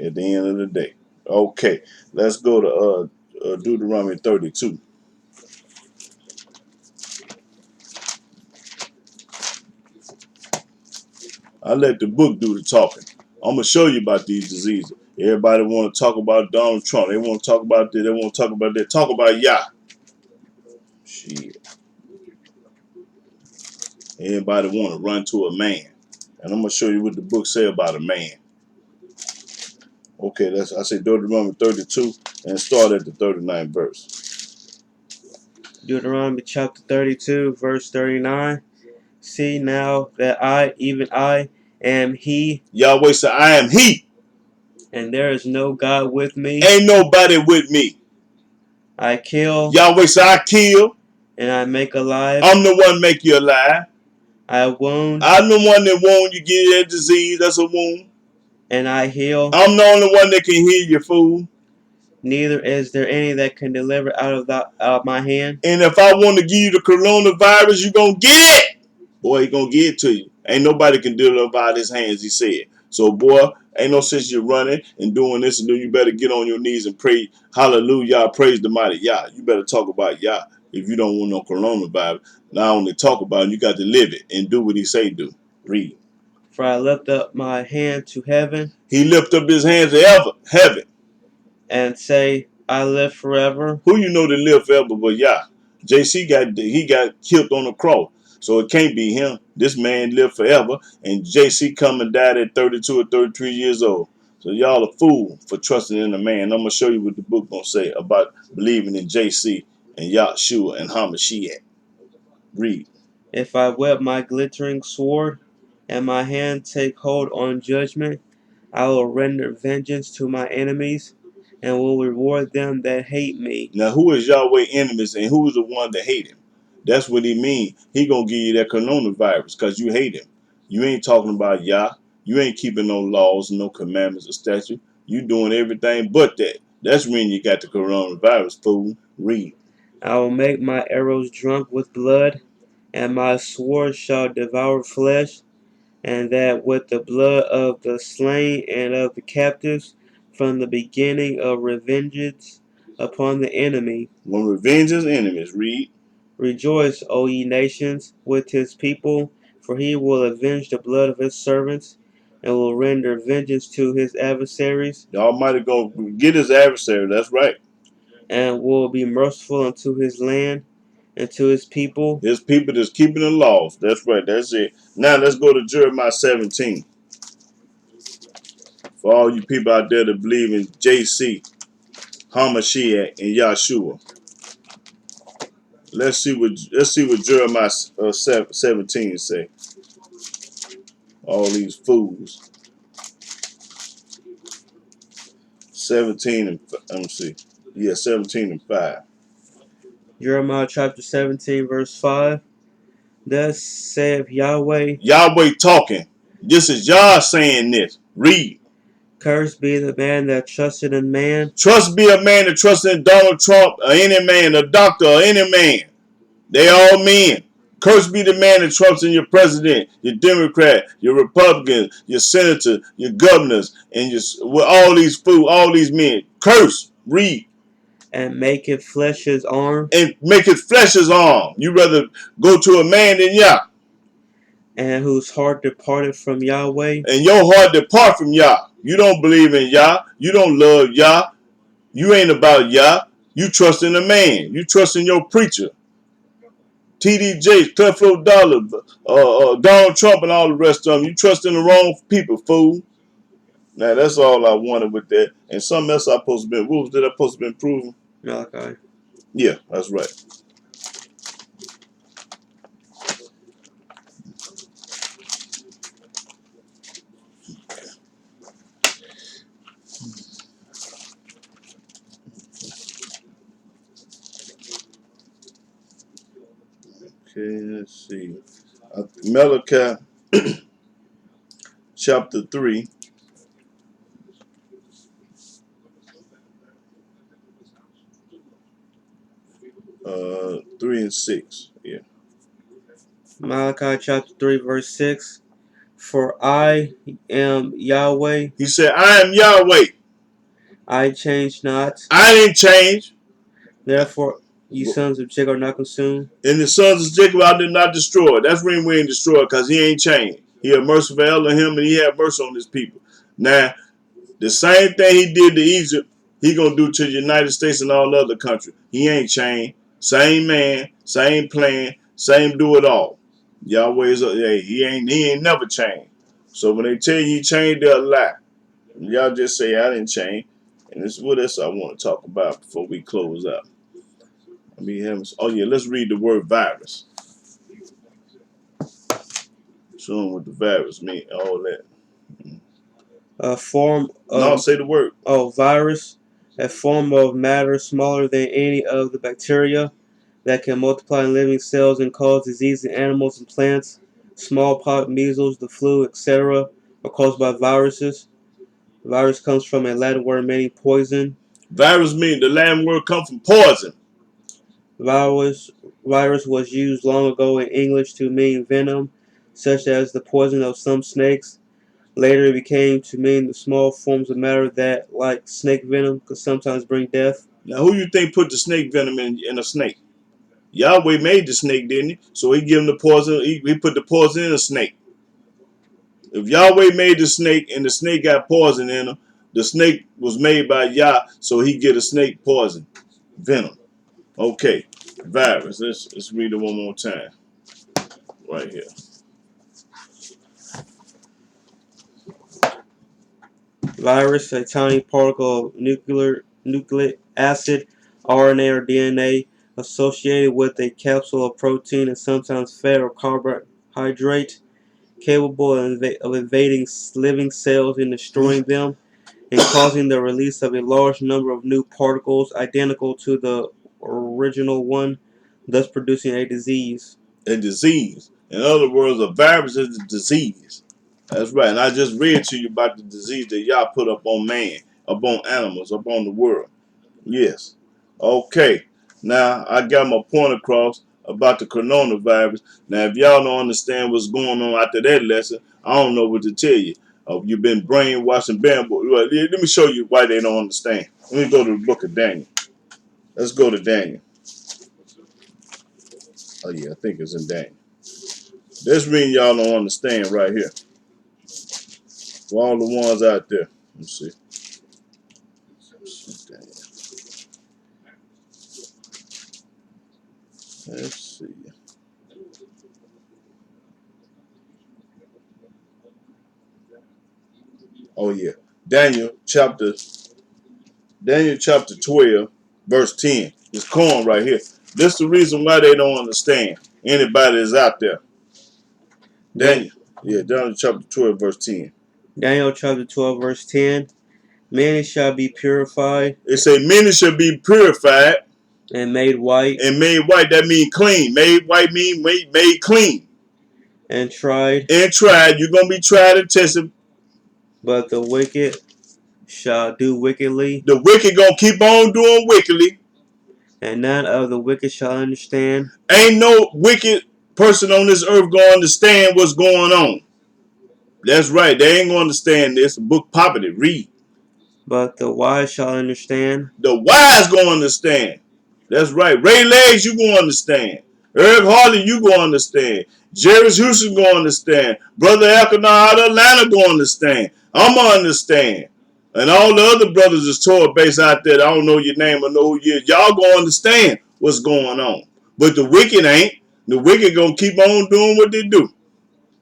at the end of the day. Okay, let's go to Deuteronomy 32. I let the book do the talking. I'm gonna show you about these diseases. Everybody want to talk about Donald Trump. They want to talk about this. They want to talk about that. Talk about Yah. Shit. Everybody want to run to a man, and I'm gonna show you what the book say about a man. Okay, I say Deuteronomy 32 and start at the 39th verse. Deuteronomy chapter 32, verse 39. See now that I, even I, am He, Yahweh said, I am He. and there is no God with me. Ain't nobody with me. I kill, Yahweh said, I kill. and I make alive. I'm the one make you alive. I wound, I'm the one that wound you get that disease. That's a wound. and I heal. I'm the only one that can heal you, fool. Neither is there any that can deliver out of my hand. And if I want to give you the coronavirus, you going to get it. Boy, he going to give it to you. Ain't nobody can do it out his hands, he said. So, boy, ain't no sense you running and doing this and then you better get on your knees and pray, hallelujah, praise the mighty Yah. You better talk about Yah if you don't want no coronavirus. Not only talk about it, you got to live it and do what he say do. Read. For I lift up my hand to heaven He lift up his hands to heaven. and say, I live forever. Who you know to live forever but Yah? JC got killed on the cross. So it can't be him. This man lived forever. And JC come and died at 32 or 33 years old. So y'all a fool for trusting in a man. I'm going to show you what the book going to say about believing in JC and Yahshua and Hamashiach. Read. If I whip my glittering sword, and my hand take hold on judgment, I will render vengeance to my enemies, and will reward them that hate me. Now, who is Yahweh enemies and who is the one that hate him? That's what he mean. He going to give you that coronavirus because you hate him. You ain't talking about Yah. You ain't keeping no laws, no commandments or statutes. You doing everything but that. That's when you got the coronavirus, fool. Read. I will make my arrows drunk with blood, and my sword shall devour flesh, and that with the blood of the slain and of the captives, from the beginning of revengeance upon the enemy. When revenge is enemies, read. Rejoice, O ye nations, with his people, for he will avenge the blood of his servants, and will render vengeance to his adversaries, The Almighty going to get his adversary. That's right. and will be merciful unto his land and to his people. His people that's keeping the laws. That's right. That's it. Now let's go to Jeremiah 17. For all you people out there that believe in JC, Hamashiach, and Yahshua. Let's see what Jeremiah 17 say. All these fools. 17 and let me see. Yeah, 17 and 5. Jeremiah chapter 17, verse 5. Thus saith Yahweh, Yahweh talking. This is Yah saying this. Read. Cursed be the man that trusted in man, Trust be a man that trusts in Donald Trump or any man, a doctor or any man. They all men. Cursed be the man that trusts in your president, your Democrat, your Republican, your senator, your governors, and your with all these fools, all these men. Curse. Read. and maketh flesh his arm, And make it flesh his arm. You rather go to a man than Yah. and whose heart departed from Yahweh, And your heart depart from Yah. You don't believe in Yah. You don't love Yah. You ain't about Yah. You trust in a man. You trust in your preacher. TD Jakes, Creflo Dollar, Donald Trump, and all the rest of them. You trust in the wrong people, fool. Now, that's all I wanted with that. And something else I supposed to be, what was that I supposed to be proven? Malachi. Yeah, that's right. Okay, let's see. Malachi chapter 3. 3 and 6. Yeah. Malachi chapter 3, verse 6. For I am Yahweh, He said, I am Yahweh. I change not. I didn't change. Therefore, ye sons of Jacob are not consumed. And the sons of Jacob I did not destroy. That's when we ain't destroyed because he ain't changed. He a merciful Elohim and he had mercy on his people. Now, the same thing he did to Egypt, he gonna do to the United States and all other countries. He ain't changed. Same man, same plan, same do it all. Yahweh is he ain't never changed. So when they tell you he changed, they'll lie. Y'all just say I didn't change. And this is what else I want to talk about before we close out. Oh yeah, let's read the word virus. Show them what the virus mean, all that. A form No, of say the word. virus, a form of matter smaller than any of the bacteria that can multiply in living cells and cause disease in animals and plants. Smallpox, measles, the flu, etc. are caused by viruses. Virus comes from a Latin word meaning poison. Virus mean the Latin word come from poison. Virus was used long ago in English to mean venom, such as the poison of some snakes. Later it became to mean the small forms of matter that, like snake venom, could sometimes bring death. Now who you think put the snake venom in a snake? Yahweh made the snake, didn't he? So he give him the poison. He put the poison in a snake. If Yahweh made the snake and the snake got poison in him, the snake was made by Yah, so he get a snake poison, venom. Okay, virus. Let's read it one more time, right here. Virus, a tiny particle of nucleic acid, RNA, or DNA associated with a capsule of protein and sometimes fat or carbohydrate, capable of invading living cells and destroying them, and causing the release of a large number of new particles identical to the original one, thus producing a disease. A disease. In other words, a virus is a disease. That's right. And I just read to you about the disease that y'all put up on man, up on animals, up on the world. Yes. Okay. Now I got my point across about the coronavirus. Now, if y'all don't understand what's going on after that lesson, I don't know what to tell you. You've been brainwashed and bamboo. Let me show you why they don't understand. Let me go to the book of Daniel. Let's go to Daniel. Oh yeah, I think it's in Daniel. This reading y'all don't understand right here. For all the ones out there. Let's see. Let's see. Oh yeah. Daniel chapter 12, verse 10. It's corn right here. This is the reason why they don't understand. Anybody that's out there. Daniel. Yeah, Daniel chapter 12, verse 10. Daniel chapter 12, verse 10. Many shall be purified. It say many shall be purified. And made white. And made white, that means clean. Made white mean made clean. And tried. And tried. You're going to be tried and tested. But the wicked shall do wickedly. The wicked going to keep on doing wickedly. And none of the wicked shall understand. Ain't no wicked person on this earth going to understand what's going on. That's right. They ain't going to understand this. Book poverty. Read. But the wise shall understand. The wise going to understand. That's right. Ray Legs, you going to understand. Eric Harley, you going to understand. Jerry Houston going to understand. Brother Elkanah out of Atlanta going to understand. I'm going to understand. And all the other brothers is Torah base out there. I don't know your name or know who you is. Y'all going to understand what's going on. But the wicked ain't. The wicked going to keep on doing what they do.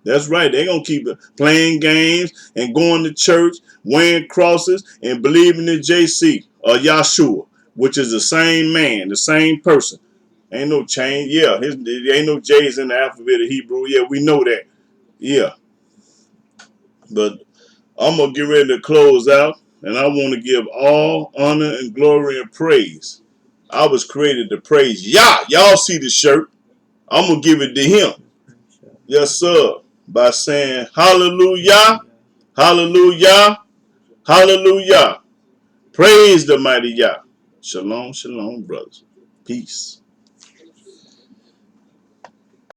That's right. They're going to keep playing games and going to church, wearing crosses, and believing in JC or Yahshua, which is the same man, the same person. Ain't no change. Yeah, there ain't no J's in the alphabet of Hebrew. Yeah, we know that. Yeah. But I'm going to get ready to close out, and I want to give all honor and glory and praise. I was created to praise Yah. Y'all see the shirt. I'm going to give it to him. Yes, sir. By saying hallelujah, hallelujah, hallelujah. Praise the mighty Yah. Shalom, shalom, brothers. Peace.